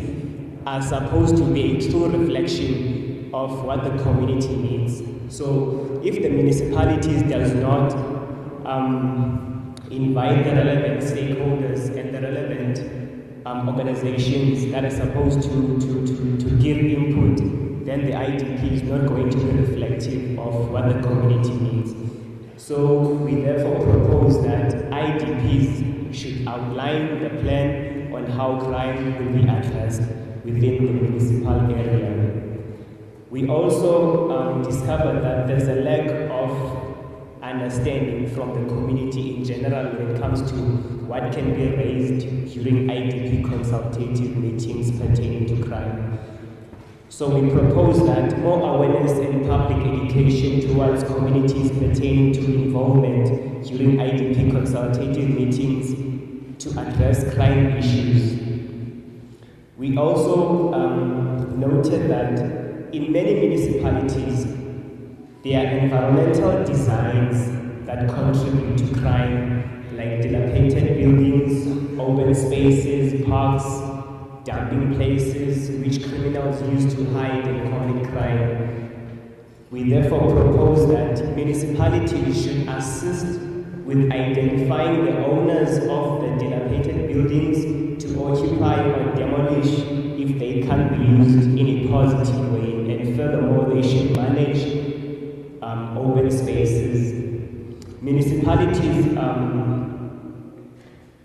are supposed to be a true reflection of what the community needs. So if the municipalities does not invite the relevant stakeholders and the relevant organizations that are supposed to give input, then the IDP is not going to be reflective of what the community needs. So we therefore propose that IDPs should outline the plan on how crime will be addressed within the municipal area. We also discovered that there's a lack of understanding from the community in general when it comes to what can be raised during IDP consultative meetings pertaining to crime. So we propose that more awareness and public education towards communities pertaining to involvement during IDP consultative meetings to address crime issues. We also noted that in many municipalities, there are environmental designs that contribute to crime, like dilapidated buildings, open spaces, parks, dumping places, which criminals use to hide and commit crime. We therefore propose that municipalities should assist with identifying the owners of the dilapidated buildings to occupy or demolish if they can't be used in a positive way, and furthermore, they should manage open spaces. Municipalities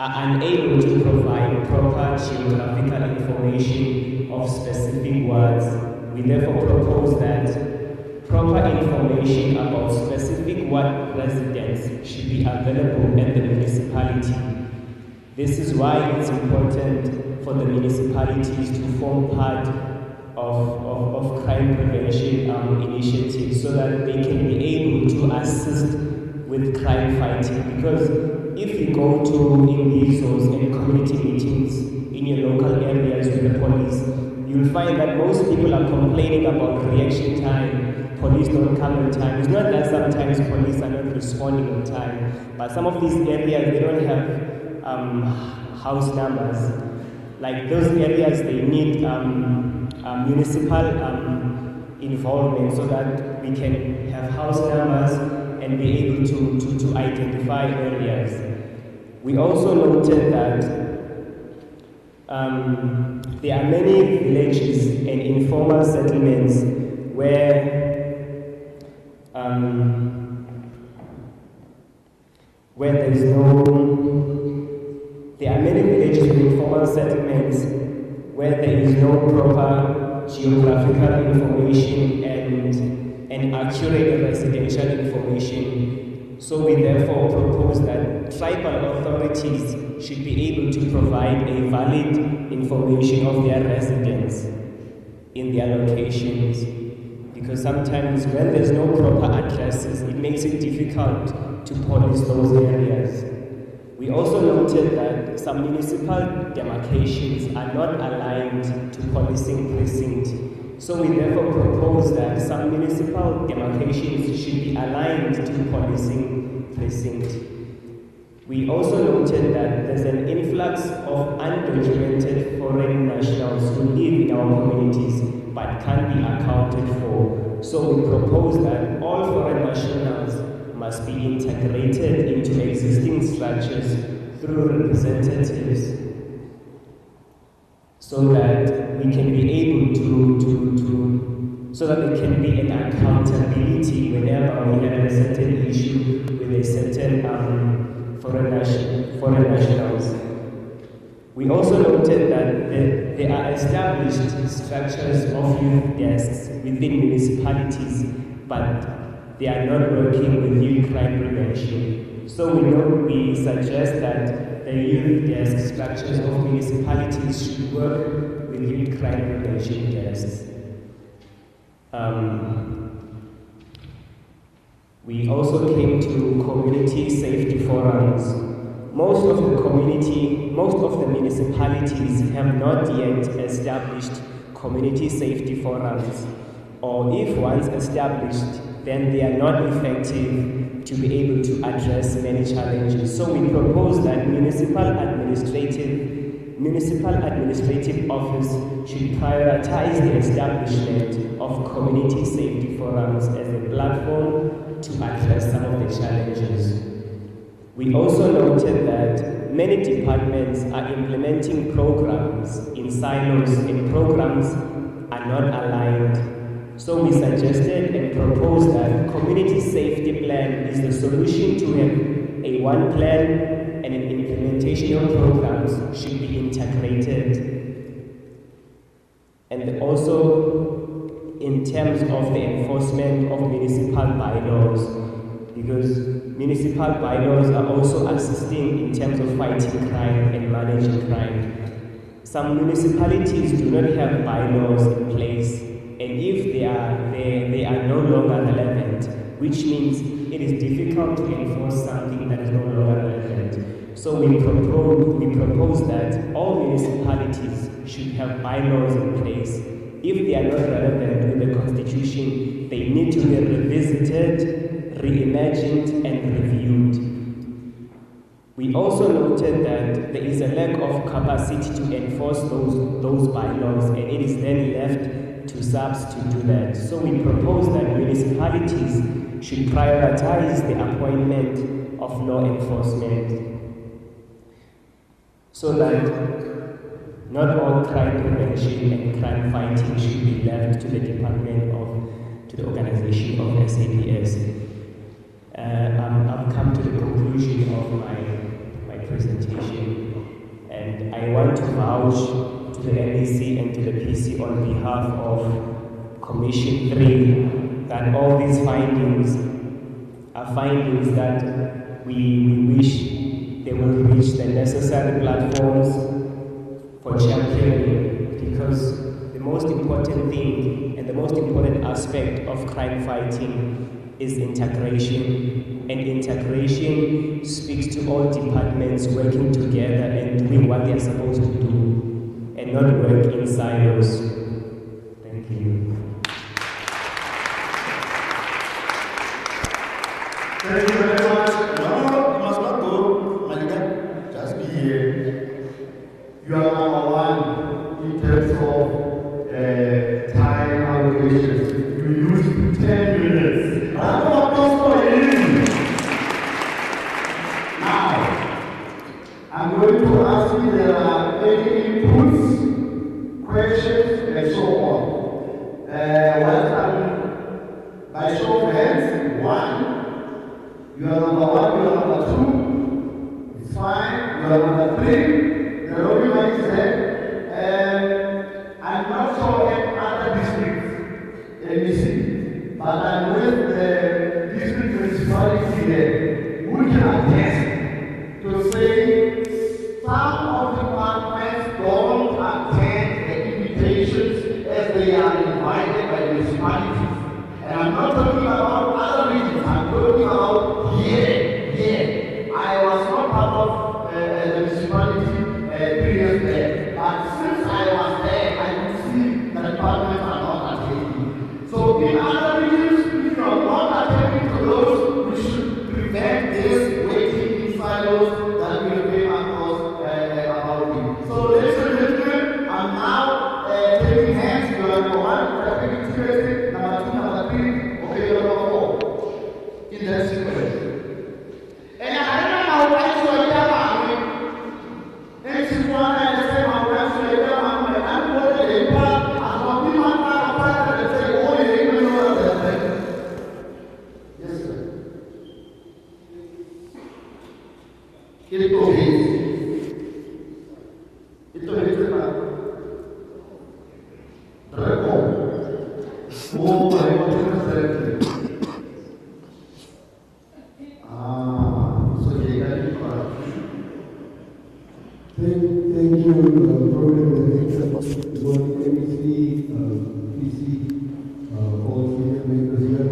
are unable to provide proper geographical information of specific wards. We therefore propose that proper information about specific ward residents should be available at the municipality. This is why it's important for the municipalities to form part of crime prevention initiatives, so that they can be able to assist with crime fighting. Because if you go to individuals and community meetings in your local areas with the police, you'll find that most people are complaining about reaction time police don't come on time. It's not that sometimes police are not responding on time, but some of these areas, they don't have house numbers. Like those areas, they need municipal involvement so that we can have house numbers and be able to identify areas. We also noted that there are many villages and informal settlements where there are many villages and informal settlements where there is no proper geographical information and accurate residential information. So we therefore propose that tribal authorities should be able to provide a valid information of their residents in their locations. Because sometimes when there's no proper addresses, it makes it difficult to police those areas. We also noted that some municipal demarcations are not aligned to policing precinct. So we therefore propose that some municipal demarcations should be aligned to policing precinct. We also noted that there's an influx of undocumented foreign nationals who live in our communities but can't be accounted for. So we propose that all foreign nationals must be integrated into existing structures through representatives so that we can be able so that there can be an accountability whenever we have a certain issue with a certain foreign nationals. We also noted that there are established structures of youth desks within municipalities, but they are not working with youth crime prevention. So we suggest that the youth desk structures of municipalities should work with youth crime prevention desks. We also came to community safety forums. Most of the municipalities have not yet established community safety forums, or if once established, then they are not effective to be able to address many challenges. So we propose that municipal administrative office should prioritize the establishment of community safety forums as a platform to address some of the challenges. We also noted that many departments are implementing programs in silos and programs are not aligned. So we suggested and proposed that community safety plan is the solution to have a one plan and an implementation of programs should be integrated. And also in terms of the enforcement of municipal bylaws, because municipal bylaws are also assisting in terms of fighting crime and managing crime. Some municipalities do not have bylaws in place, and if they are no longer relevant, which means it is difficult to enforce something that is no longer relevant. So we propose that all municipalities should have bylaws in place. If they are not relevant with the Constitution, they need to be revisited, reimagined, and reviewed. We also noted that there is a lack of capacity to enforce those bylaws, and it is then left to SAPS to do that. So we propose that municipalities should prioritize the appointment of law enforcement so that not all crime prevention and crime fighting should be left to the to the organization of SAPS. I've come to the conclusion of my presentation, and I want to vouch to the NEC and to the PC on behalf of Commission 3 that all these findings are findings that we wish they will reach the necessary platforms for championing, because the most important thing and the most important aspect of crime fighting is integration, and integration speaks to all departments working together and doing what they are supposed to do and not work in silos. Thank you. Thank you very much. No, you must not go, Malika. Just be here. You are number one in terms of time allocations. You used 10 minutes. Round of applause for you. Now, I'm going to ask you if there are any inputs, questions, and so on. Welcome by show of hands. 1. You are number 1, you are number 2. It's fine. You are number 3. The lobby man is there. I'm not sure in other districts, MEC, but I'm with the district municipality there. We can attest to say some of the departments don't attend the invitations as they are invited by the municipalities. And I'm not talking about other regions, I'm talking about here. I was not part of the municipality 3 years there. But since I was there, I could see the departments are not attending. So in other regions, if you are not attending to those, we should prevent this waiting in silos that we have came across about it. So ladies and gentlemen, I'm now taking hands. You are number 1, traffic security, number 2, number 3, okay, you are number 4. In that sequence. And I don't know how to do that. And this is why I say my friends say that I'm going to the park. I'm going to be my father and say, oh, you didn't even know that. Yes, sir. It goes. It goes. Oh, my God. So you got it. Thank you, Program Director, MEC, PC, all senior members here.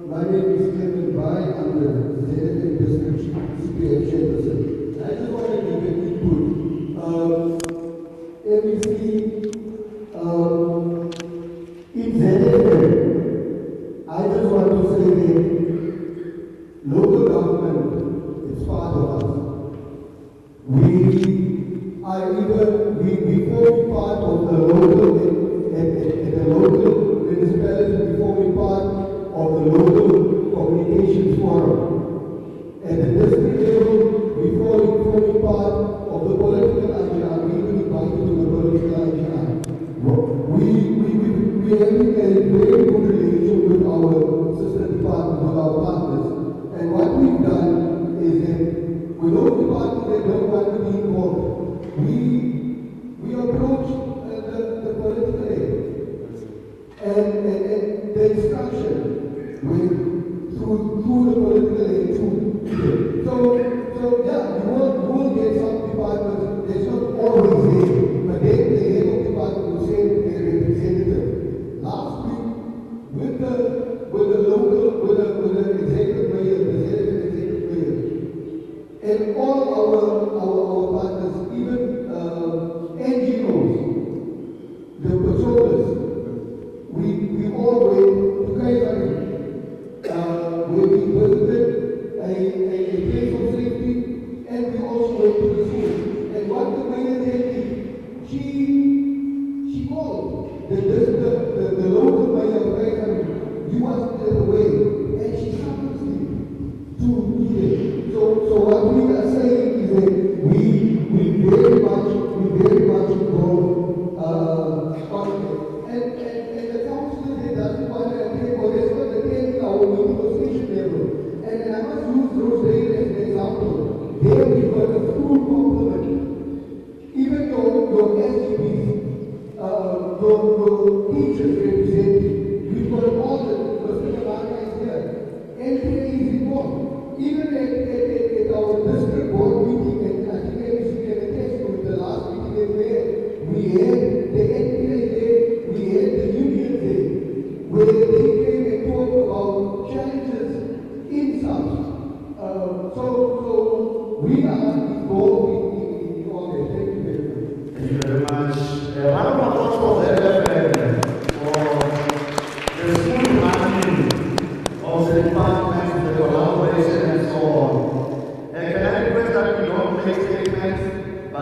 My name is Kevin Bai. I'm the Senate District CPF Chairperson. I just want to give an input. MEC, in ZFM, I just want to say that local government is part of us. We form part of the local, at the local municipality, we form part of the local communications forum. At the district level, we form part of the political IGR. We will invite to the political IGR. We are having a very good relationship with our sister department, with our partners. And what we've done is that with those departments that don't want to be involved, we approach the political aid and the instruction through the political aid too. So yeah, you will get some departments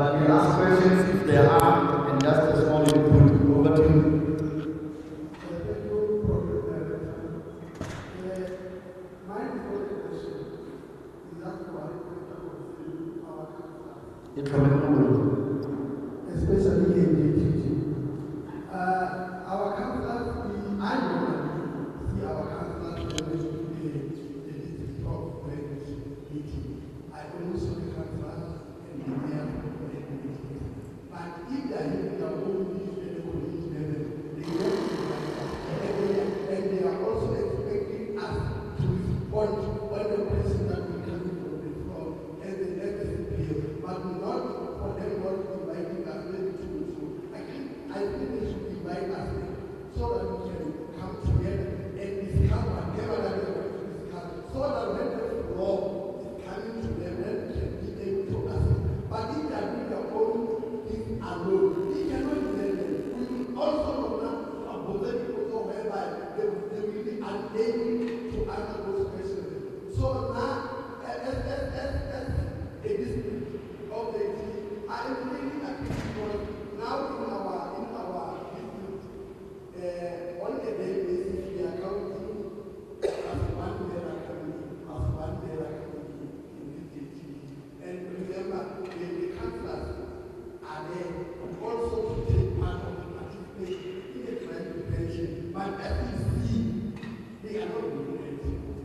but we'll ask questions if there are, and just a small input. Over to you. Especially in the teaching. Our councillors, I normally see our councillors in the top meeting. I always saw the councillors and the mayor meetings. But if they are in their own community level, and they are also expecting us to respond on the question that we come from the floor as the SAPS, but not for them not inviting us maybe to do so. I think they should invite us so that we can come together and discuss whatever that we want to discuss, so that when the law is coming to them, then we can be able to assist. But if they are doing their own thing alone, they cannot do that. We will also not abolish also whereby they will be unable to answer those questions. So now, as a district of the team, I am really happy because now in our district, on a daily basis, we are counting as one bearer coming in this district. And remember, the councillors are there also to take part of the participation in the crime prevention. But as you see, they are not doing it.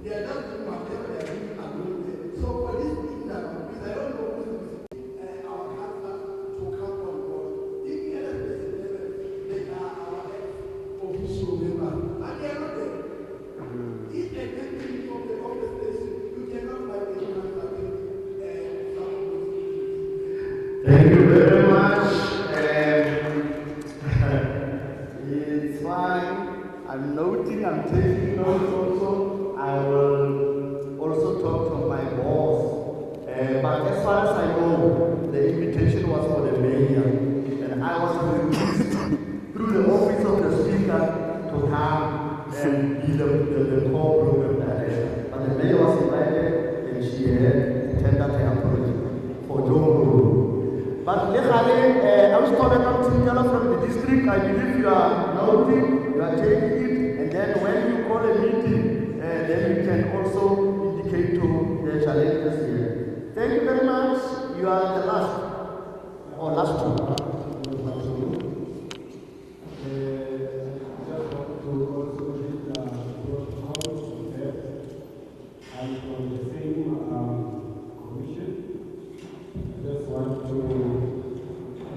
They are just doing whatever they are doing alone there. So for this Indaba, because I don't know who is our councillors to come on board. If we are they are our ex-official members, but they are not there. If a country from the station, you cannot buy the councillor Thank you very much. It's fine. I'm noting, I'm taking notes also. I will also talk to my boss. But as far as I know, the invitation was for the mayor. And I was released through the office of the speaker to come and be the core program director. But the mayor was invited and she had tendered her apology for Joe. But I was calling up from the district. I believe you are noting, you are taking it, and then when you call a meeting, then you can also indicate to the challenges here. Thank you very much. You are the last, or last two. I'm from the same commission. I just want to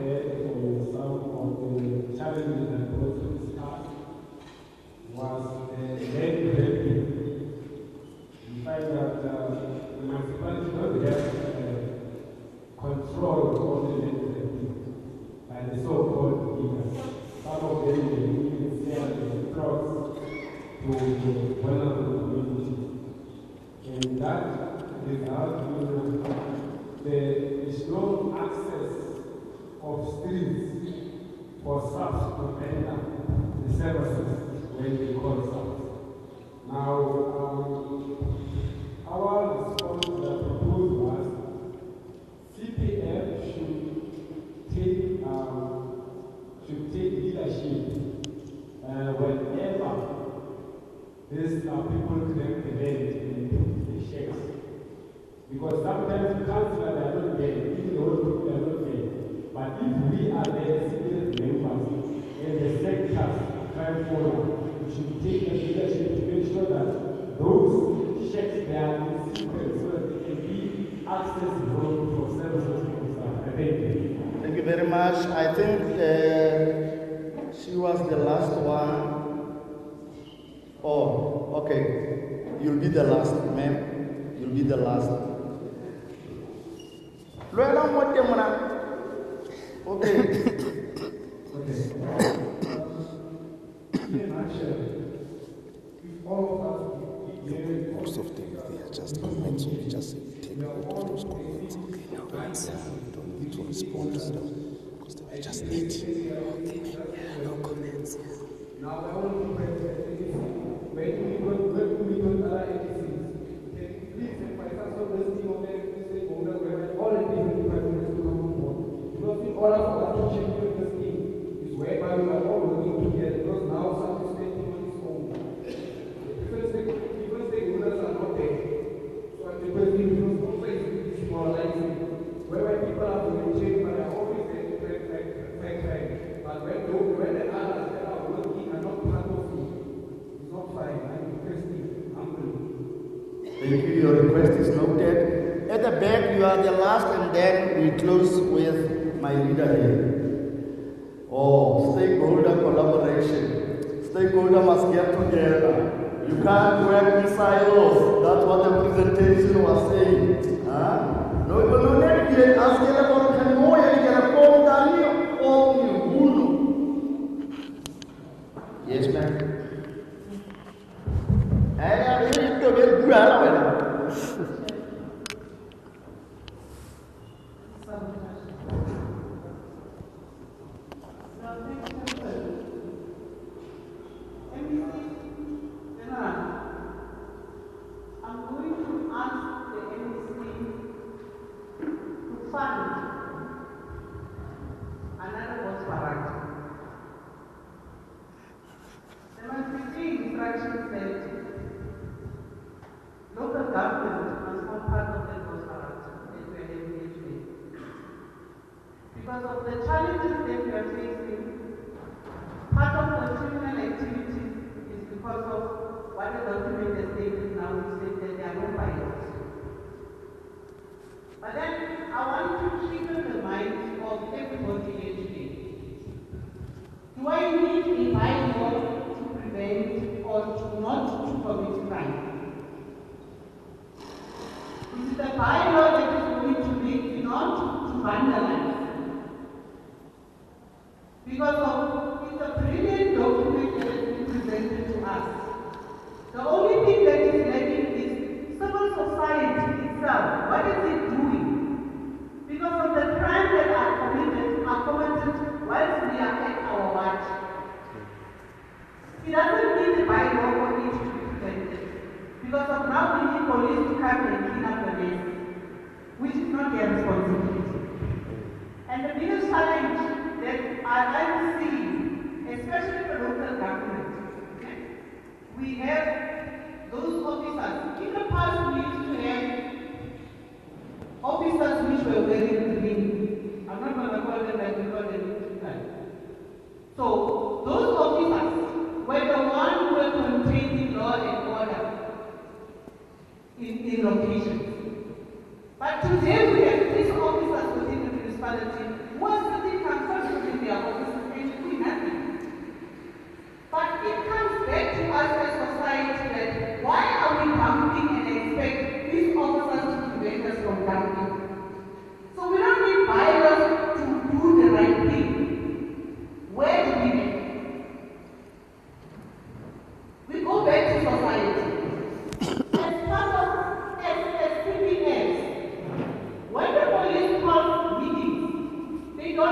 add on some of the challenges that were also discussed was land grabbing. We find that the municipality don't have control of the land grabbing by the so-called leaders. Some of them they even sell the plots to vulnerable communities. And that result means there is no access of streets for SAPS to render the services when we call SAPS. Now, our response to the proposal was CPF should take leadership whenever these people claim the land in the shacks. Because sometimes councillors are not there, even the old people are not there. But if we are there, citizen members, and the sectors come forward, we should take the leadership to make sure that those shacks they are in sequence so that they can be accessible for services for staff. Thank you. Thank you very much. I think she was the last one. Oh, okay. You'll be the last, ma'am. You'll be the last. Okay. Most of them, they are just comments, so we just take note of those comments. We don't need to respond to them because they were just it. Okay, no comments. Now, I want to when we go other agencies, please advise us on this team of all the different departments to come on board to order for us to champion this thing is whereby we are all working together, because now some is spending on its own. Different stakeholders are not there. So I'm requesting because also it's demoralizing. Where people are volunteering, but they are always there to fact. But when the others that are working are not part of it, it's not fine. I'm requesting humbly. Thank you. Your request is noted. At the back, you are the last, and then we close with my leader here. Oh, stakeholder collaboration. Stakeholder must get together. You can't work in silos. That's what the presentation was saying. Huh? No, but no, let me ask you about Kanoya, you can phone down here. Oh, yes, ma'am. I need to get good at it. I'm going to ask the NEC to fund another bus parade. There must be 3 instructions that local government must form part of the bus parade that we are having here today. Because of the challenges that we are facing, part of the criminal activities is because of what the document has stated now, which says that there are no bylaws. But then I want to trigger the minds of everybody here today. Do I need a bylaw to prevent or to not to commit crime? Is it a bylaw that is going to make me not to vandalize? Because it's a brilliant document that has been presented to us. The only thing that is lacking is civil society itself. What is it doing? Because of the crimes that are committed whilst we are at our watch. It doesn't need a bylaw for it to be prevented. Because of now we need police to come and clean up the mess, which is not their responsibility. And the biggest challenge that I'm seeing, especially the local government, we have those officers. In the past, we used to have officers which were wearing green. I'm not going to call them like we call them in. So, those officers were the ones who were containing law and order in locations. But today, we have these officers within the municipality who are sitting comfortably in their offices and doing nothing. But it comes back to us as society that why are we dumping and expect these officers to prevent us from dumping? So we don't need bylaws to do the right thing. Where do we end? We go back to society. As part of SPPS, when the police call meetings, they don't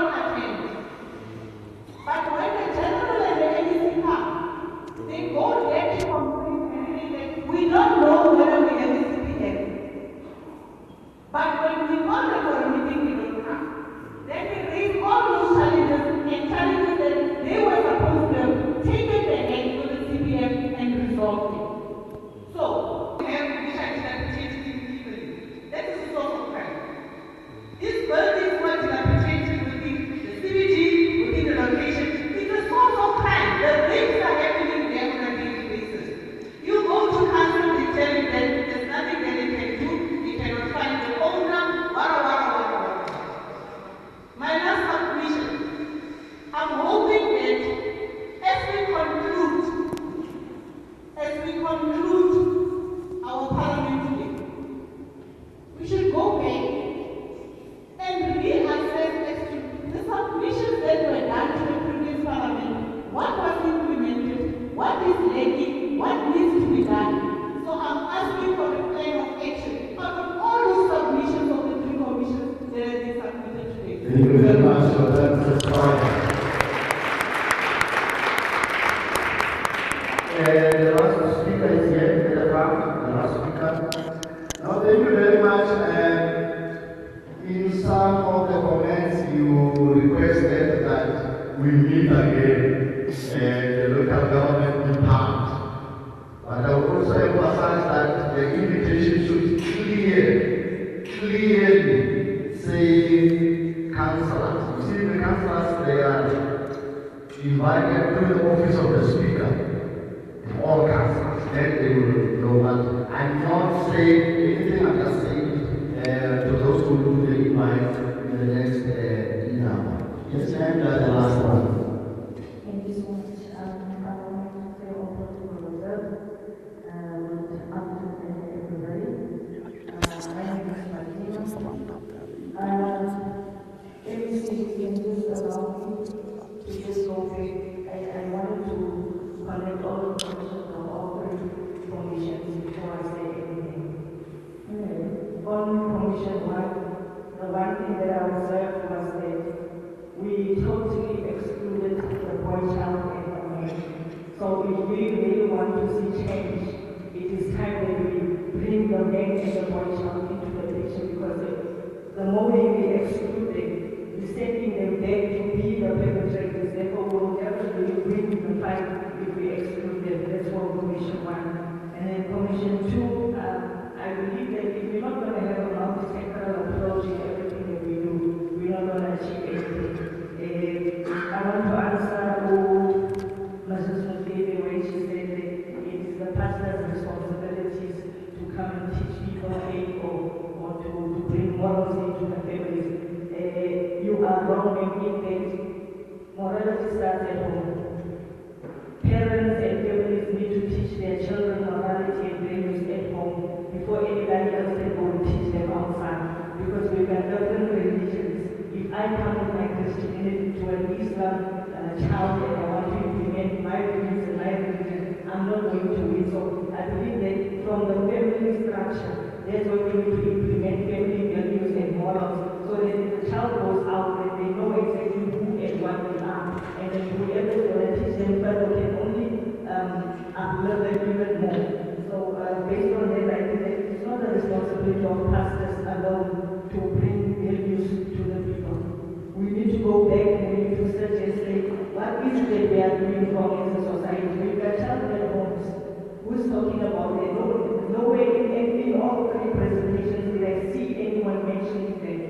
we meet again and the local government depart. But I would also emphasize that the invitation should clearly say councillors. You see, the councillors, they are invited through the office of the speaker. All councillors, then they will know. But I'm not saying anything I'm just saying to those who do the invite in the next Indaba. Yes, ma'am, that's the last one. Thank you so much. I want to say also to Reserve, good afternoon, everybody. My name is Martina. If you can just allow me to just go back, I wanted to connect all the questions of all three commissions before I say anything. On Commission 1, the one thing that I observed was that we totally excluded the boy child and the man. So if we really want to see change, it is time that we bring the man and the boy child into the picture, because the moment we exclude them, we're sending them back to be the perpetrators. Therefore, we will never really win the fight if we exclude them. That's for Commission 1. And then Commission 2, I believe that if we're not going to have a multi-sectoral approach in everything that we do, we're not going to achieve anything. I want to answer Mrs. Mutebe when she said that it is the pastor's responsibilities to come and teach people or to bring morals into the families. You are wrong when you think morality starts at home. Parents and families need to teach their children morality and values at home before anybody else can go and teach them outside. Because we've got different religions. If I come with my Christianity to an Islam child and I want to implement my beliefs and my religion, I'm not going to win. So I believe that from the family structure, that's where we need to implement family values and morals, so that if the child goes out, that they know exactly who and what they are, and then whoever is going to teach them further can only uplift them even more. So based on that, I think that it's not the responsibility of pastors alone to bring values to the people. We need to go back and we need to search and say, what is it that we are doing wrong as a society? We've got children homes. Who's talking about that? No way in all three presentations did I see anyone mentioning that.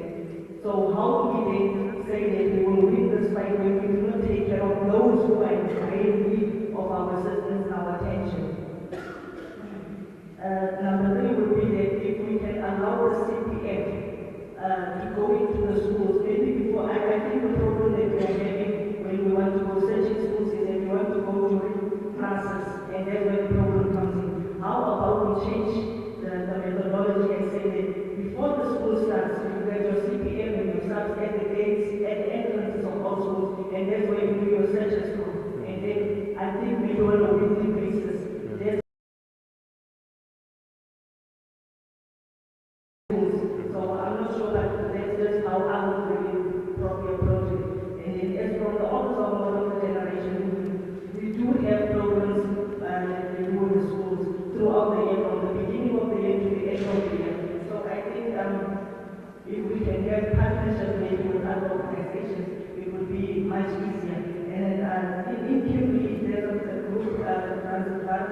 So how do we then say that we will win this fight when we do not take care of those who are in great need of our assistance and our attention? Number 3 would be that if we can allow the CPF to go into the schools, maybe before, I think the problem that we are having when we want to go searching schools is that we want to go during classes, and that's where the problem comes in. How about we change the methodology and say that before the school starts, you get your CPF and your SAPS at the gates, at the entrances of all schools, and that's where you do your searches from. And then I think we do on a weekly basis. So I'm not sure that that's just how I would really probably approach it. And then as from the office of model generation, we do have programs that we do in the schools throughout the year, from the beginning of the year to the end of the year. So I think if we can have partnership maybe with other organizations, it would be much easier. And in Kimberley, there's a group, that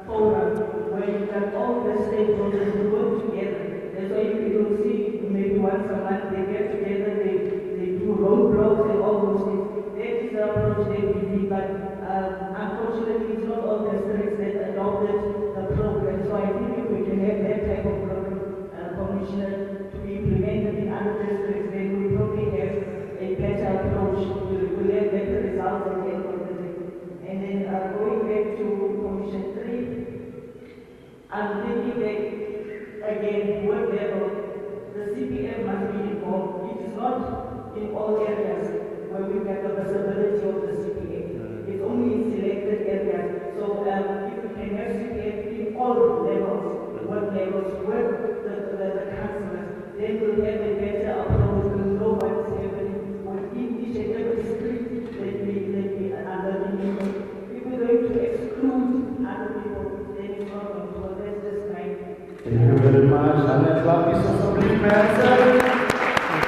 forum, where you have all the stakeholders who work together. And so you will see maybe once a month they get together, they do roadblocks and all those things. That is the approach that we need, but unfortunately it's not all districts that adopted the program. So I think if we can have that type of program, commissioner, to be implemented in other districts, then we probably have a better approach. We'll have better results at the end of the day. And then going back to Commission 3, I'm thinking that again, what level, the CPF must be involved. It is not in all areas where we get the visibility of the CPF. It's only in selected areas. So if we can have CPF in all levels, what levels, where the councillors, then we'll have a better approach. We'll know what is happening within each and every street that we are living in. If we're going to exclude other people, then it's not going to work. That's just my. Thank you very much. And let's clap this for somebody. I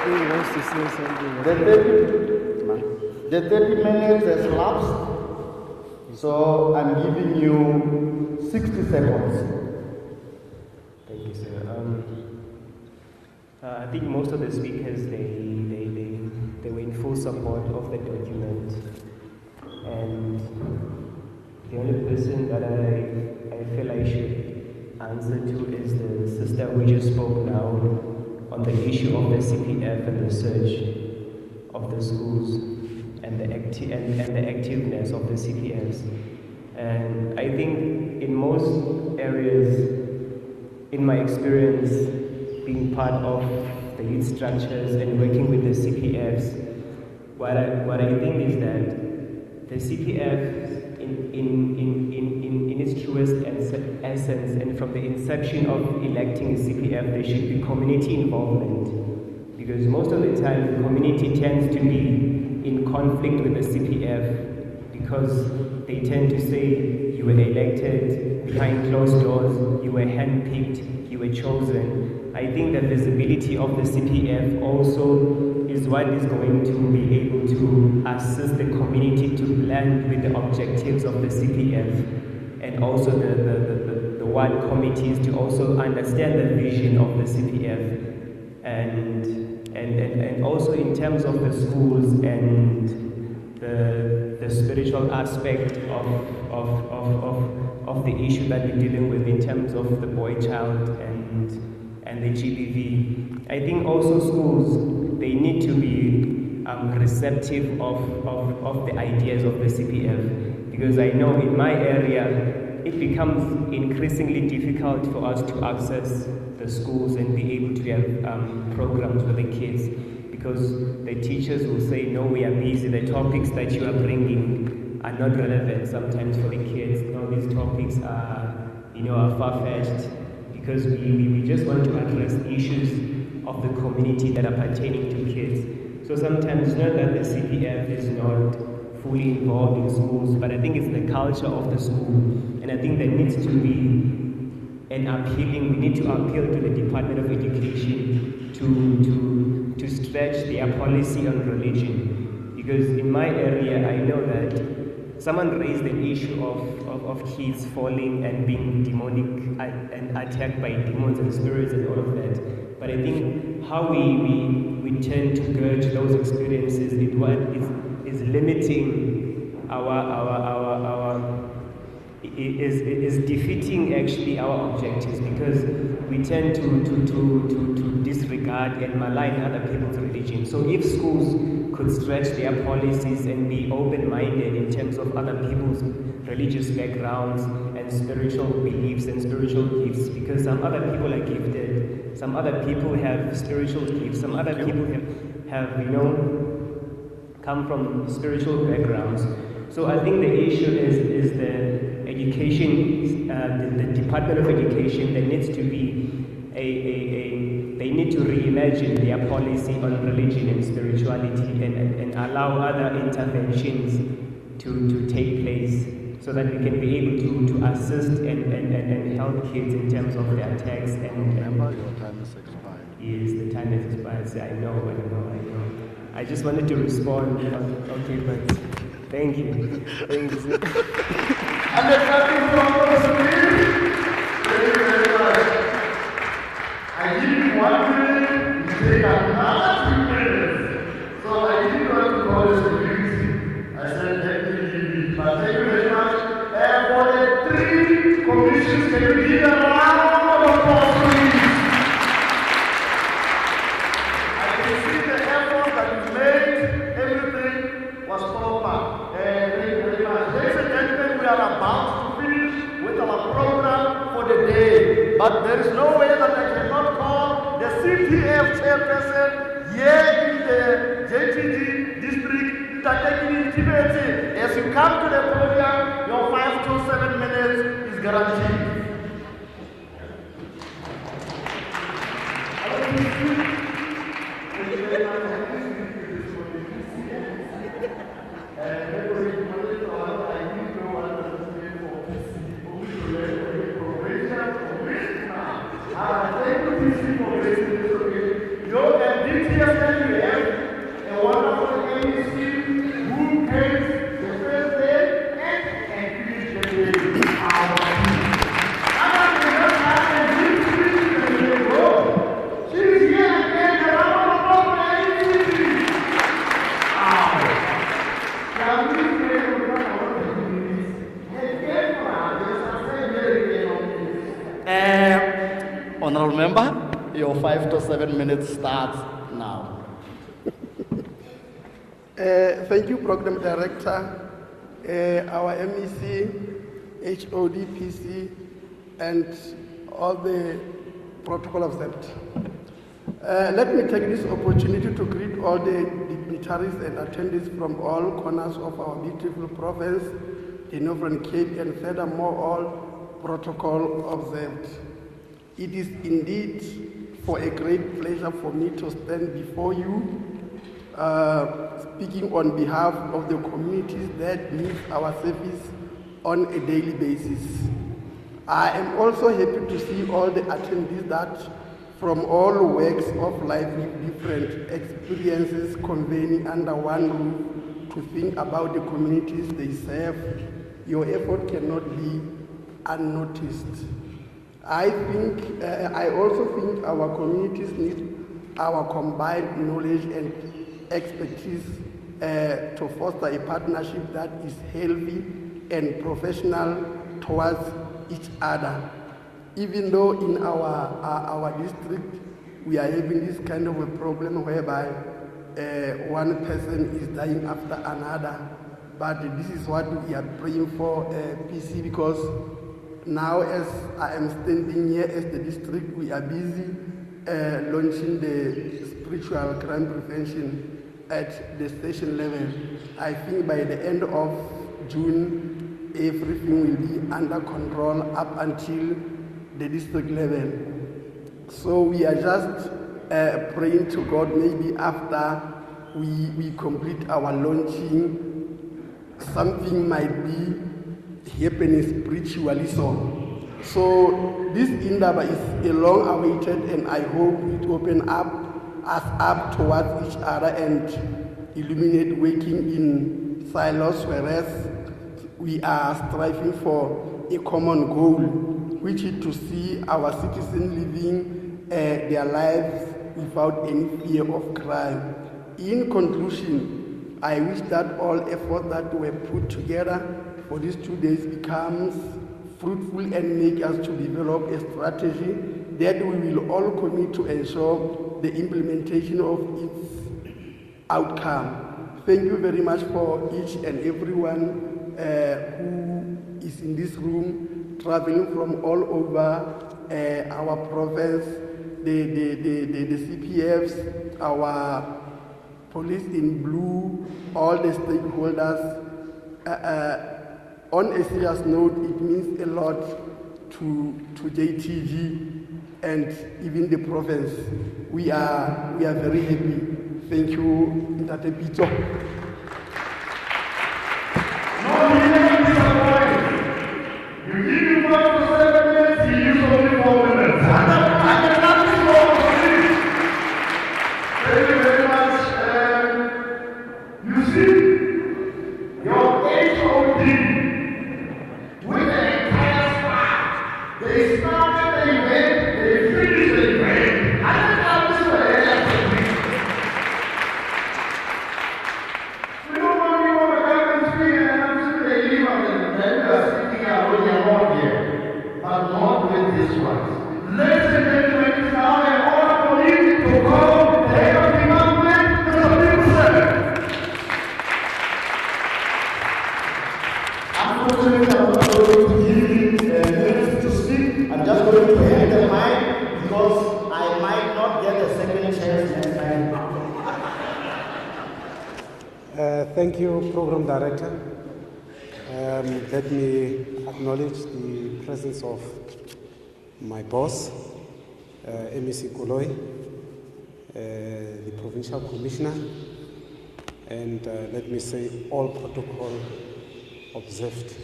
think he wants to say something. Then thank you. The 30 minutes has lapsed, so I'm giving you 60 seconds. Thank you, sir. I think most of the speakers, they were in full support of the document. And the only person that I feel I should answer to is the sister who just spoke now on the issue of the CPF and the search of the schools and the activeness of the CPFs. And I think in most areas, in my experience, being part of the youth structures and working with the CPFs, what I think is that the CPF, in its truest essence, and from the inception of electing a CPF, there should be community involvement. Because most of the time, the community tends to be in conflict with the CPF because they tend to say you were elected behind closed doors, you were handpicked, you were chosen. I think the visibility of the CPF also is what is going to be able to assist the community to blend with the objectives of the CPF, and also the ward committees to also understand the vision of the CPF, and also in terms of the schools and the spiritual aspect of the issue that we're dealing with in terms of the boy child and the GBV. I think also schools, they need to be receptive of the ideas of the CPF, because I know in my area it becomes increasingly difficult for us to access the schools and be able to have programs for the kids, because the teachers will say, no, we are busy, the topics that you are bringing are not relevant sometimes for the kids. No, these topics are far-fetched, because we just want to address issues of the community that are pertaining to kids. So sometimes it's not that the CPF is not fully involved in schools, but I think it's the culture of the school. And I think there needs to be we need to appeal to the Department of Education to stretch their policy on religion. Because in my area, I know that someone raised an issue of kids falling and being demonic and attacked by demons and spirits and all of that. But I think how we tend to gauge those experiences is limiting is defeating actually our objectives, because we tend to disregard and malign other people's religion. So if schools could stretch their policies and be open-minded in terms of other people's religious backgrounds and spiritual beliefs and spiritual gifts, because some other people are gifted, some other people have spiritual gifts, some other people have come from spiritual backgrounds. So I think the issue is the education, the Department of Education. There needs to be they need to reimagine their policy on religion and spirituality and allow other interventions to take place, so that we can be able to assist and help kids in terms of their texts. Remember, your time is expired. Yes, the time is expired. I know. I just wanted to respond. Okay, but thank you. Thank you. And the traffic from very, very much. I give you 1 minute, you take another 2 minutes. So I didn't want to call this security. I said, let me leave it. But thank you very much. And for the 3 commissions, can you give a round of applause, please? I can see the effort that you made. Everything was proper. And thank you very much. Ladies and gentlemen, we are about to finish with our program for the day. But there is no way that I cannot call the CPF chairperson here in the JTG district, Tatekini Tibeti. As you come to the podium, your 5 to 7 minutes is guaranteed. Your DTS that you have, a wonderful agency who Member, your 5 to 7 minutes starts now. Thank you, Program Director, our MEC, HOD, PC, and all the protocol observed. Let me take this opportunity to greet all the dignitaries and attendees from all corners of our beautiful province, the Northern Cape, and furthermore all protocol observed. It is indeed for a great pleasure for me to stand before you, speaking on behalf of the communities that need our service on a daily basis. I am also happy to see all the attendees that from all walks of life with different experiences convening under one roof to think about the communities they serve. Your effort cannot be unnoticed. I also think our communities need our combined knowledge and expertise to foster a partnership that is healthy and professional towards each other. Even though in our district we are having this kind of a problem whereby one person is dying after another, but this is what we are praying for, PC, because now as I am standing here as the district, we are busy launching the spiritual crime prevention at the station level. I think by the end of June, everything will be under control up until the district level. So we are just praying to God, maybe after we complete our launching, something might be happening spiritually. So this Indaba is a long awaited, and I hope it opens us up towards each other and illuminate working in silos, whereas we are striving for a common goal, which is to see our citizens living their lives without any fear of crime. In conclusion, I wish that all efforts that were put together for these 2 days becomes fruitful and make us to develop a strategy that we will all commit to ensure the implementation of its outcome. Thank you very much for each and everyone who is in this room, traveling from all over our province, the CPFs, our police in blue, all the stakeholders. On a serious note, it means a lot to JTG and even the province. We are very happy. Thank you, Ntate Pito. You give him 5 to 7 minutes, he used only 4 minutes. I cannot be more. Thank you very much. You see, your HOD with the entire staff, they started the event, they finished the event. I don't have this for the we don't want people to come and speak and I'm sure they leave and then we are sitting around here. But not with this one. Ladies and gentlemen, it is now an honor for me to call the head of the government, Mr. Wilson. Unfortunately, I'm not going to give him minutes to speak. I'm just going to hand the mic because I might not get a second chance next time. Thank you, Program Director. Let me acknowledge the presence of my boss, MEC Koloi, the Provincial Commissioner, and let me say all protocol observed,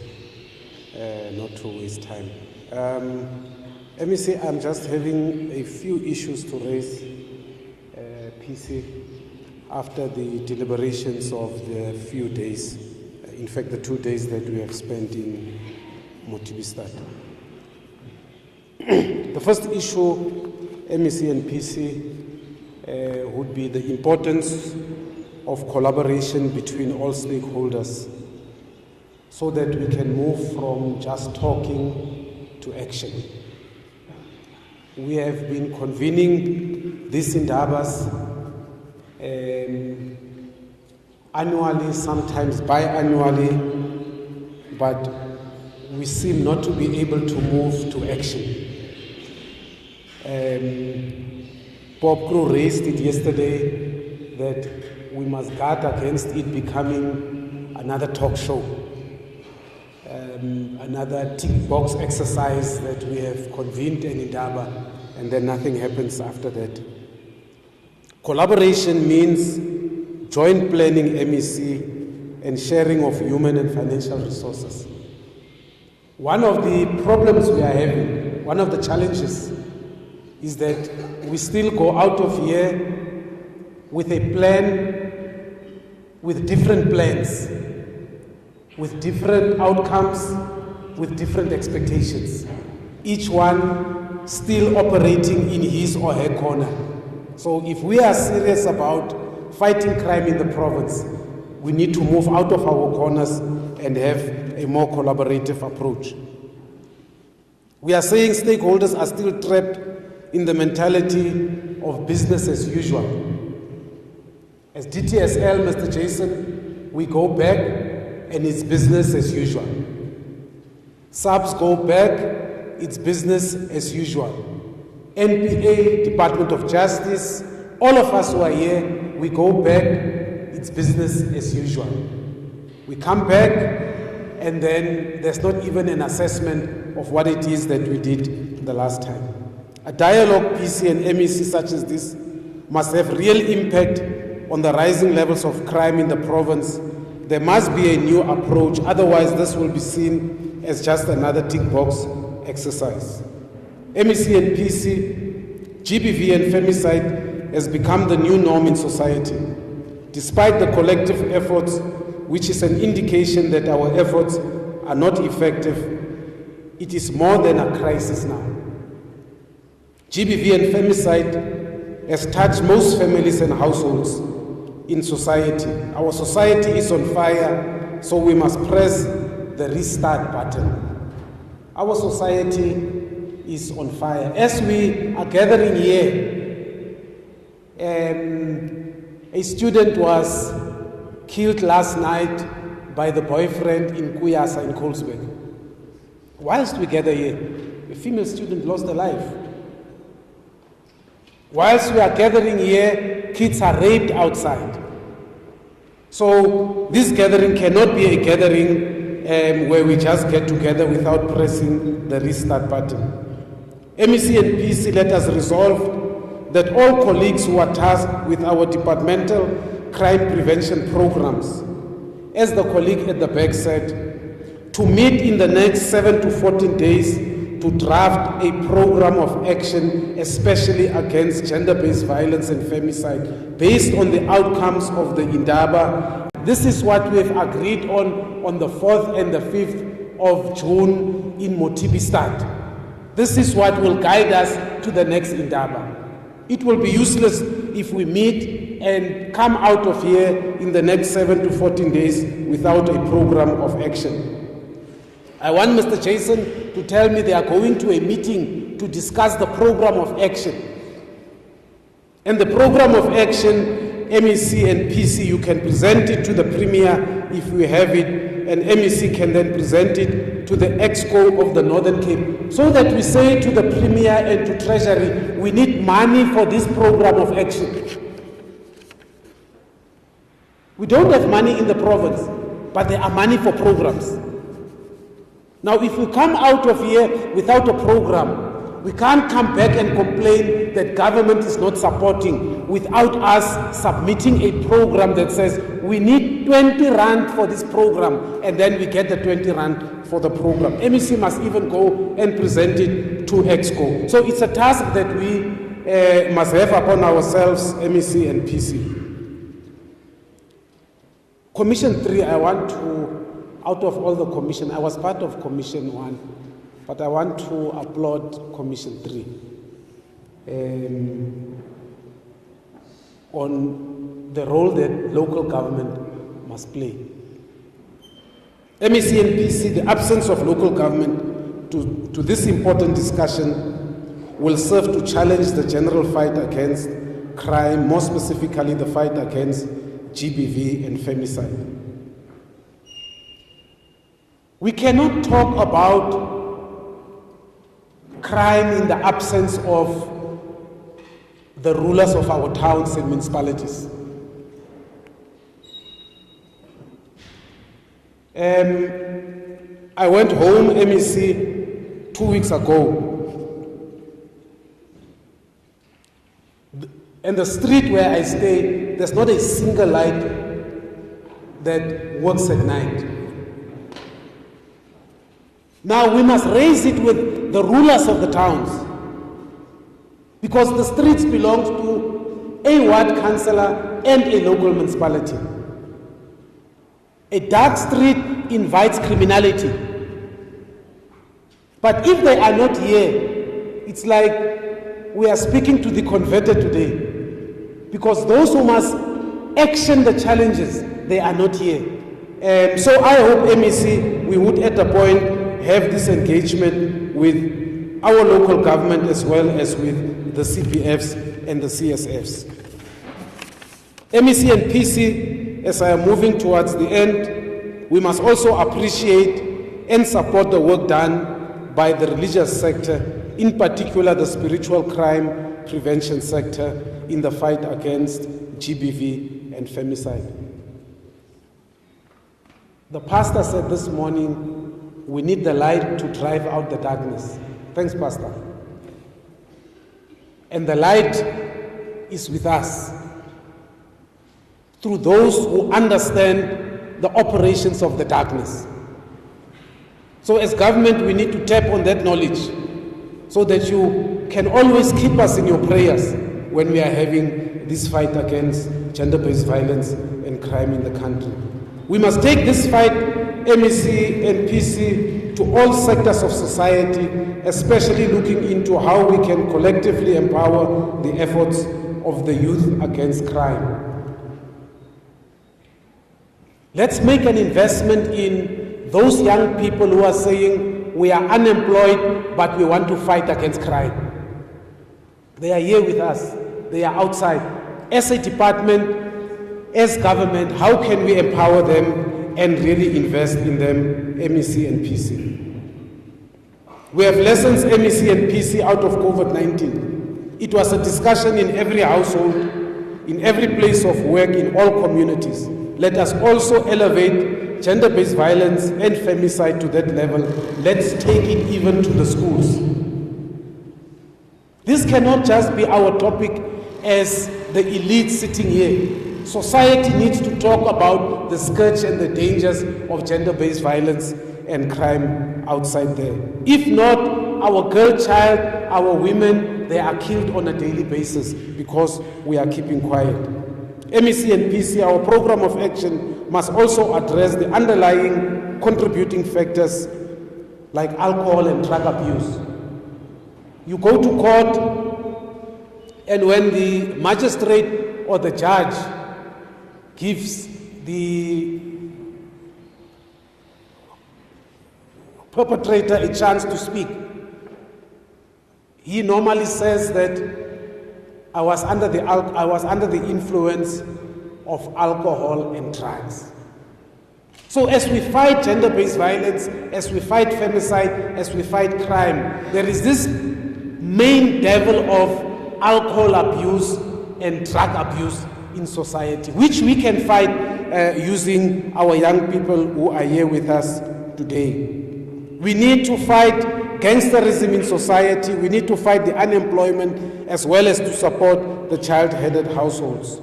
not to waste time. MEC, I'm just having a few issues to raise, PC, after the deliberations of the few days, in fact the 2 days that we have spent in Motibistad. The first issue, MEC and PC, would be the importance of collaboration between all stakeholders so that we can move from just talking to action. We have been convening these Indabas annually, sometimes biannually, but we seem not to be able to move to action. Bob Crew raised it yesterday that we must guard against it becoming another talk show, another tick box exercise that we have convened in Indaba and then nothing happens after that. Collaboration means joint planning, MEC, and sharing of human and financial resources. One of the problems we are having, one of the challenges, is that we still go out of here with a plan, with different plans, with different outcomes, with different expectations. Each one still operating in his or her corner. So if we are serious about fighting crime in the province, we need to move out of our corners and have a more collaborative approach. We are saying stakeholders are still trapped in the mentality of business as usual. As DTSL, Mr. Jason, we go back and it's business as usual. SAPS go back, it's business as usual. NPA, Department of Justice, all of us who are here, we go back, it's business as usual. We come back and then there's not even an assessment of what it is that we did the last time. A dialogue, PC and MEC such as this must have real impact on the rising levels of crime in the province. There must be a new approach, otherwise this will be seen as just another tick box exercise. MEC and PC, GBV and femicide has become the new norm in society. Despite the collective efforts, which is an indication that our efforts are not effective, it is more than a crisis now. GBV and femicide has touched most families and households in society. Our society is on fire, so we must press the restart button. Our society is on fire. As we are gathering here, a student was killed last night by the boyfriend in Kuyasa in Colesberg. Whilst we gather here, a female student lost her life. Whilst we are gathering here, kids are raped outside. So this gathering cannot be a gathering where we just get together without pressing the restart button. MEC and PC, let us resolve that all colleagues who are tasked with our departmental crime prevention programs, as the colleague at the back said, to meet in the next 7 to 14 days to draft a program of action, especially against gender-based violence and femicide, based on the outcomes of the Indaba. This is what we have agreed on the 4th and the 5th of June in Motibistad. This is what will guide us to the next Indaba. It will be useless if we meet and come out of here in the next 7 to 14 days without a program of action. I want Mr. Jason to tell me they are going to a meeting to discuss the program of action. And the program of action, MEC and PC, you can present it to the Premier if we have it, and MEC can then present it to the EXCO of the Northern Cape, so that we say to the Premier and to Treasury, we need money for this program of action. We don't have money in the province, but there are money for programs. Now, if we come out of here without a program, we can't come back and complain that government is not supporting without us submitting a program that says we need 20 rand for this program, and then we get the 20 rand for the program. MEC must even go and present it to EXCO. So it's a task that we must have upon ourselves, MEC and PC. Commission 3, I want to, out of all the commission, I was part of Commission 1, but I want to applaud Commission 3 on the role that local government must play. MEC and PC, the absence of local government to this important discussion will serve to challenge the general fight against crime, more specifically the fight against GBV and femicide. We cannot talk about crime in the absence of the rulers of our towns and municipalities. I went home, MEC, 2 weeks ago. And the street where I stay, there's not a single light that works at night. Now we must raise it with the rulers of the towns, because the streets belong to a ward councillor and a local municipality. A dark street invites criminality. But if they are not here, it's like we are speaking to the converted today. Because those who must action the challenges, they are not here. So I hope, MEC, we would at a point have this engagement with our local government as well as with the CPFs and the CSFs. MEC and PC, as I am moving towards the end, we must also appreciate and support the work done by the religious sector, in particular the spiritual crime prevention sector in the fight against GBV and femicide. The pastor said this morning, we need the light to drive out the darkness. Thanks, Pastor. And the light is with us through those who understand the operations of the darkness. So as government, we need to tap on that knowledge so that you can always keep us in your prayers when we are having this fight against gender-based violence and crime in the country. We must take this fight, MEC and PC, to all sectors of society, especially looking into how we can collectively empower the efforts of the youth against crime. Let's make an investment in those young people who are saying we are unemployed but we want to fight against crime. They are here with us. They are outside. As a department, as government, how can we empower them and really invest in them, MEC and PC? We have lessons, MEC and PC, out of COVID-19. It was a discussion in every household, in every place of work, in all communities. Let us also elevate gender-based violence and femicide to that level. Let's take it even to the schools. This cannot just be our topic as the elite sitting here. Society needs to talk about the scourge and the dangers of gender-based violence and crime outside there. If not, our girl child, our women, they are killed on a daily basis because we are keeping quiet. MEC and PC, our program of action must also address the underlying contributing factors like alcohol and drug abuse. You go to court, and when the magistrate or the judge gives the perpetrator a chance to speak, he normally says that I was under the influence of alcohol and drugs. So as we fight gender-based violence, as we fight femicide, as we fight crime, there is this main devil of alcohol abuse and drug abuse in society, which we can fight using our young people who are here with us today. We need to fight gangsterism in society. We need to fight the unemployment as well as to support the child-headed households.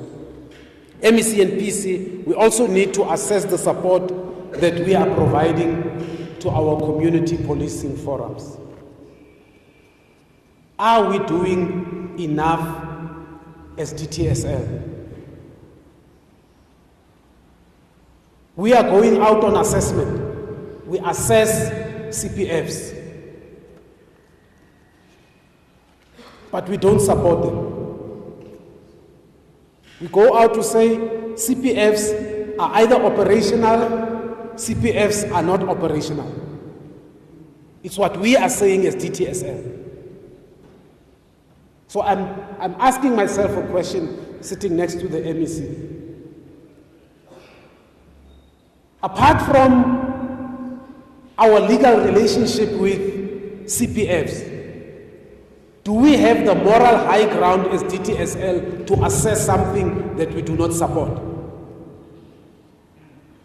MEC and PC, we also need to assess the support that we are providing to our community policing forums. Are we doing enough as DTSL? We are going out on assessment. We assess CPFs, but we don't support them. We go out to say CPFs are either operational, CPFs are not operational. It's what we are saying as DTSL. So I'm asking myself a question sitting next to the MEC. Apart from our legal relationship with CPFs, do we have the moral high ground as DTSL to assess something that we do not support?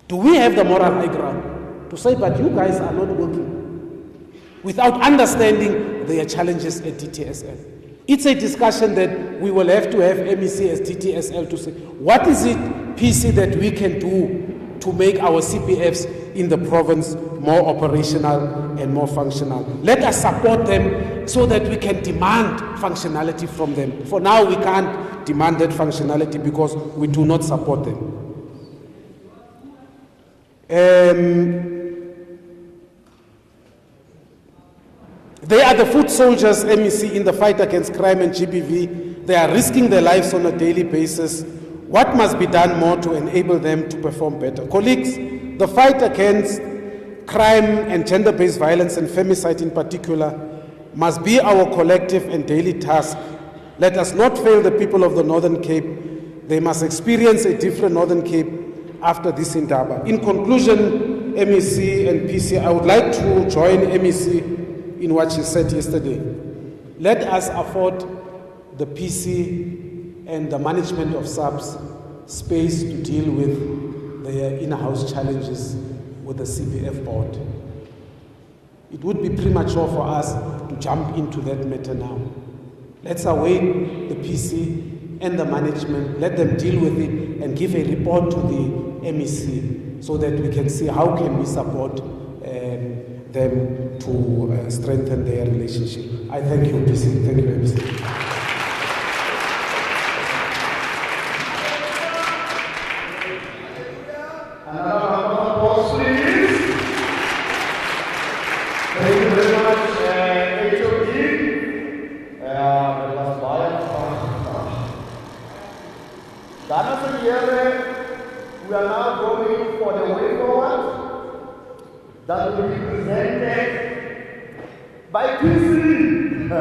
Do we have the moral high ground to say, but you guys are not working, without understanding their challenges at DTSL? It's a discussion that we will have to have MEC as DTSL to say, what is it, PC, that we can do to make our CPFs in the province more operational and more functional? Let us support them so that we can demand functionality from them. For now, we can't demand that functionality because we do not support them. They are the foot soldiers, MEC, in the fight against crime and GBV. They are risking their lives on a daily basis. What must be done more to enable them to perform better? Colleagues, the fight against crime and gender-based violence and femicide in particular must be our collective and daily task. Let us not fail the people of the Northern Cape. They must experience a different Northern Cape after this Indaba. In conclusion, MEC and PC, I would like to join MEC in what she said yesterday. Let us afford the PC and the management of SAPS space to deal with their in-house challenges with the CPF board. It would be premature for us to jump into that matter now. Let's await the PC and the management, let them deal with it and give a report to the MEC so that we can see how can we support them to strengthen their relationship. I thank you, PC. Thank you, MEC. Another round of applause, please. Thank you very much, HOD. Dat was baie prachtig. Dames en heren, we are now going for the way forward that will be presented by PC. I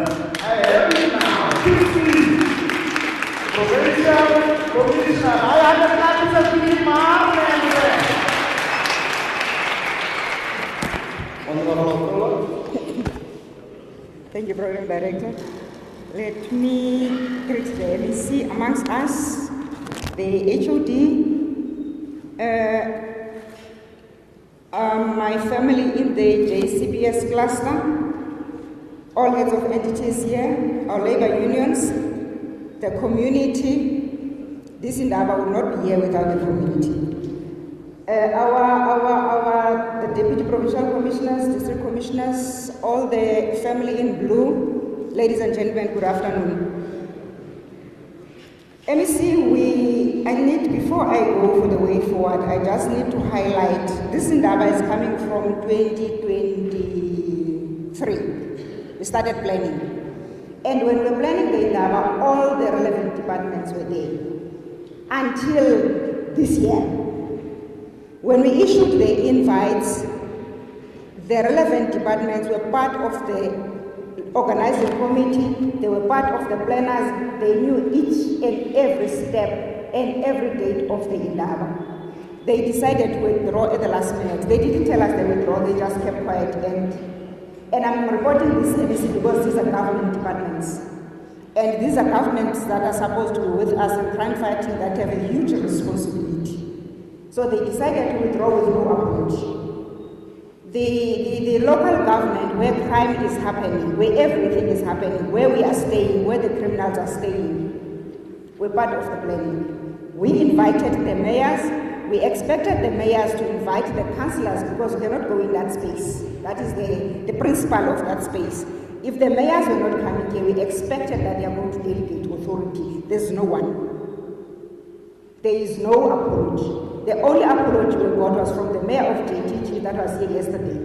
have it now, PC. Provincial Commissioner. I understand it's a big man. Thank you, Program Director. Let me greet the MEC amongst us, the HOD, my family in the JCPS cluster, all heads of entities here, our labor unions, the community. This Indaba would not be here without the community. The Deputy Provincial Commissioners, District Commissioners, all the family in blue, ladies and gentlemen, good afternoon. MEC, before I go for the way forward, I just need to highlight, this Indaba is coming from 2023. We started planning. And when we were planning the Indaba, all the relevant departments were there. Until this year. When we issued the invites, the relevant departments were part of the organizing committee, they were part of the planners, they knew each and every step and every date of the Indaba. They decided to withdraw at the last minute. They didn't tell us they withdraw, they just kept quiet. And I'm reporting this MEC because these are government departments. And these are governments that are supposed to be with us in crime fighting that have a huge responsibility. So they decided to withdraw with no approach. The local government where crime is happening, where everything is happening, where we are staying, where the criminals are staying, we're part of the planning. We invited the mayors. We expected the mayors to invite the councillors because we cannot go in that space. That is the principle of that space. If the mayors were not coming here, we expected that they are going to delegate authority. There's no one. There is no approach. The only approach we got was from the mayor of JTG that was here yesterday.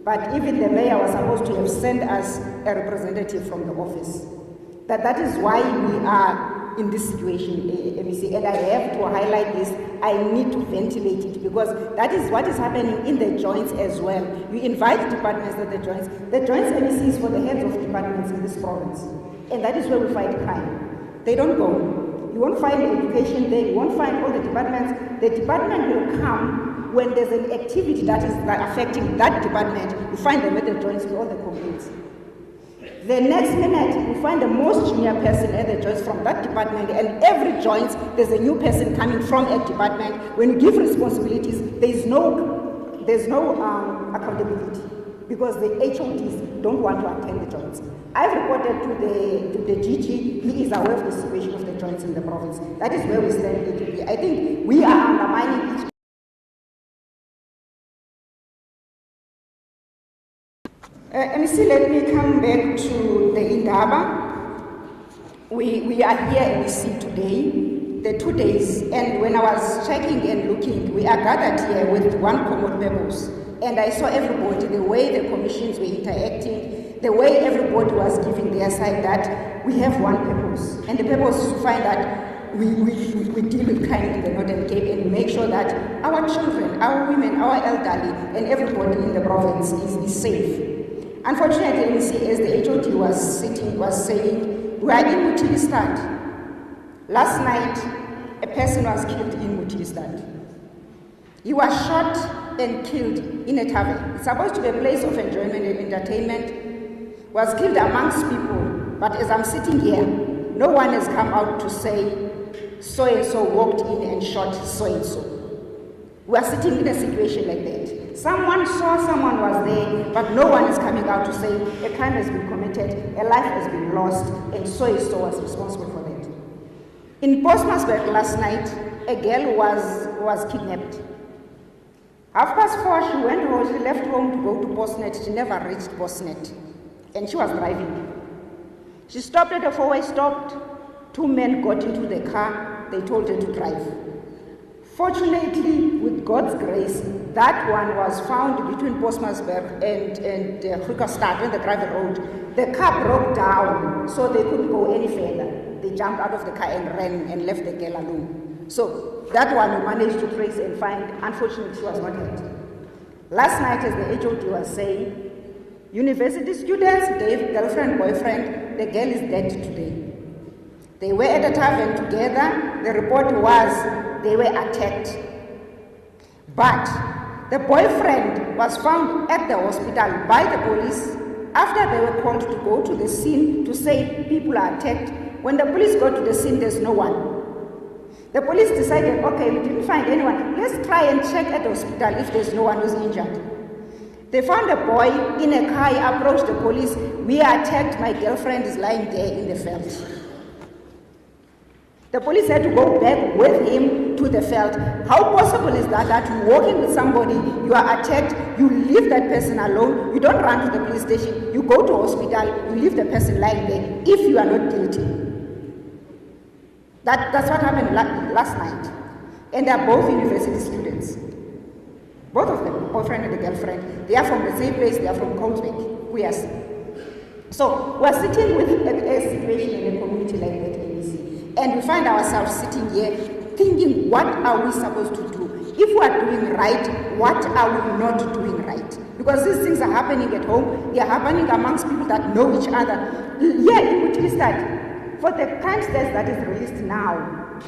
But even the mayor was supposed to have sent us a representative from the office. That is why we are in this situation, MEC, and I have to highlight this. I need to ventilate it because that is what is happening in the joints as well. You invite departments at the joints. The joints MEC is for the heads of departments in this province, and that is where we fight crime. They don't go. You won't find education there. You won't find all the departments. The department will come when there's an activity that is affecting that department. You find them at the joints with all the complaints. The next minute, you find the most junior person at the joints from that department, and every joint, there's a new person coming from a department. When you give responsibilities, there's no accountability because the HODs don't want to attend the joints. I've reported to the GG. He is aware of the situation of the joints in the province. That is where we stand today. I think we are undermining each. MEC, let me come back to the Indaba. We are here and we see today, the 2 days, and when I was checking and looking, we are gathered here with one common purpose. And I saw everybody, the way the commissions were interacting, the way everybody was giving their side, that we have one purpose. And the purpose is to find that we deal with crime in the Northern Cape and make sure that our children, our women, our elderly, and everybody in the province is safe. Unfortunately, as the HOD was saying, we are in Mutilistad. Last night, a person was killed in Mutilistad. He was shot and killed in a tavern. It's supposed to be a place of enjoyment and entertainment. Was killed amongst people, but as I'm sitting here, no one has come out to say, so-and-so walked in and shot so-and-so. We are sitting in a situation like that. Someone saw someone was there, but no one is coming out to say a crime has been committed, a life has been lost, and so-and-so was responsible for that. In Postmasburg last night, a girl was kidnapped. 4:30, she went home, she left home to go to Postnet. She never reached Postnet, and she was driving. She stopped at a four-way stop. 2 men got into the car. They told her to drive. Fortunately, with God's grace, that one was found between Postmasburg and Griekerstad on the gravel road. The car broke down, so they couldn't go any further. They jumped out of the car and ran and left the girl alone. So that one we managed to trace and find. Unfortunately, she was not hurt. Last night, as the HOD was saying, university students gave girlfriend, boyfriend, the girl is dead today. They were at a tavern together. The report was they were attacked. But the boyfriend was found at the hospital by the police after they were called to go to the scene to say people are attacked. When the police got to the scene, there's no one. The police decided, okay, we didn't find anyone. Let's try and check at the hospital if there's no one who's injured. They found a boy in a car. He approached the police. We are attacked. My girlfriend is lying there in the field. The police had to go back with him to the field. How possible is that you're walking with somebody, you are attacked, you leave that person alone, you don't run to the police station, you go to hospital, you leave the person lying there if you are not guilty. That's what happened last night. And they are both university students. Both of them, boyfriend and the girlfriend. They are from the same place, they are from Colesbeck. We are. So we're sitting with a situation in a community like that, ABC. And we find ourselves sitting here thinking, what are we supposed to do? If we are doing right, what are we not doing right? Because these things are happening at home, they are happening amongst people that know each other. Here in Mutilistad, for the crime stats that is released now,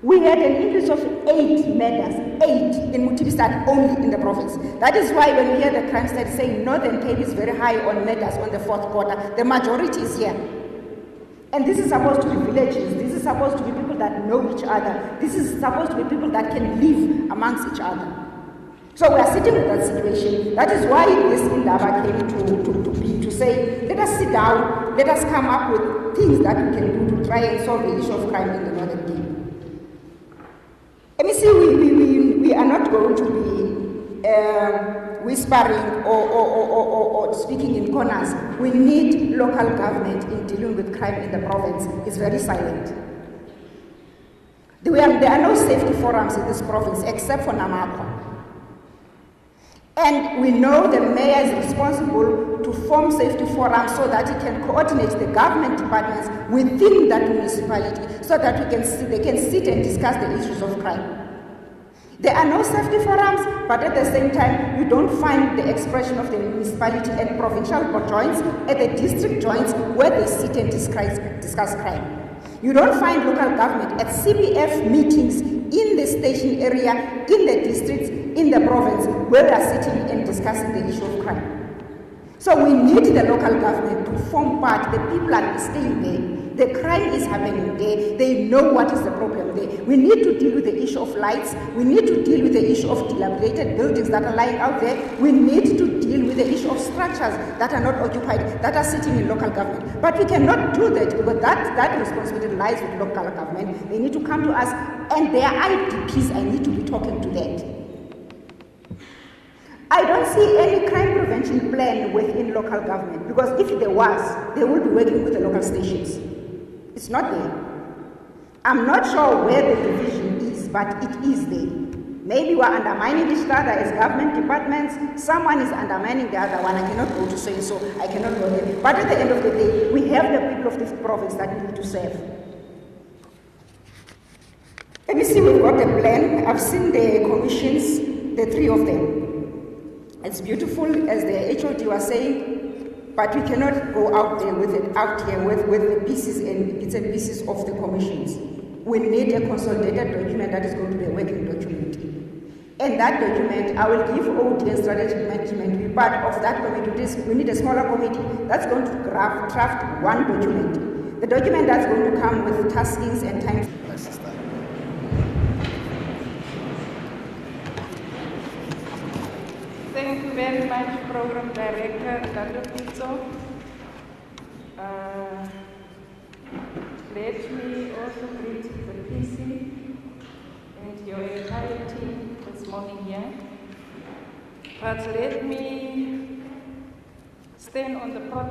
we had an increase of 8 murders, 8 in Mutilistad only in the province. That is why when we hear the crime stats saying Northern Cape is very high on murders on the 4th quarter, the majority is here. And this is supposed to be villages. This is supposed to be people that know each other. This is supposed to be people that can live amongst each other. So we are sitting with that situation. That is why this Indaba came to say, let us sit down, let us come up with things that we can do to try and solve the issue of crime in the Northern Cape. MEC, we are not going to be whispering or speaking in corners. We need local government in dealing with crime in the province. It's very silent. There are no safety forums in this province except for Namaqua. And we know the mayor is responsible to form safety forums so that he can coordinate the government departments within that municipality so that they can sit and discuss the issues of crime. There are no safety forums, but at the same time, you don't find the expression of the municipality at provincial joints, at the district joints, where they sit and discuss crime. You don't find local government at CBF meetings in the station area, in the districts, in the province, where they are sitting and discussing the issue of crime. So we need the local government to form part. The people are staying there. The crime is happening there. They know what is the problem there. We need to deal with the issue of lights. We need to deal with the issue of dilapidated buildings that are lying out there. We need to deal with the issue of structures that are not occupied, that are sitting in local government. But we cannot do that because that responsibility lies with local government. They need to come to us, and their IDPs, I need to be talking to that. I don't see any crime prevention plan within local government because if there was, they would be working with the local stations. It's not there. I'm not sure where the division is, but it is there. Maybe we're undermining each other as government departments. Someone is undermining the other one. I cannot go to say so. I cannot go there. But at the end of the day, we have the people of this province that need to serve. Let me see, we've got a plan. I've seen the commissions, the 3 of them. It's beautiful, as the HOD was saying, but we cannot go out there with it, out here with the pieces and bits and pieces of the commissions. We need a consolidated document that is going to be a working document. And that document, I will give OD and strategic management to be part of that committee. We need a smaller committee that's going to draft one document. The document that's going to come with taskings and time. Thank you very much, Program Director Dr. Pizzo. Let me also greet the PC and your entire team this morning here. But let me stand on the protocol.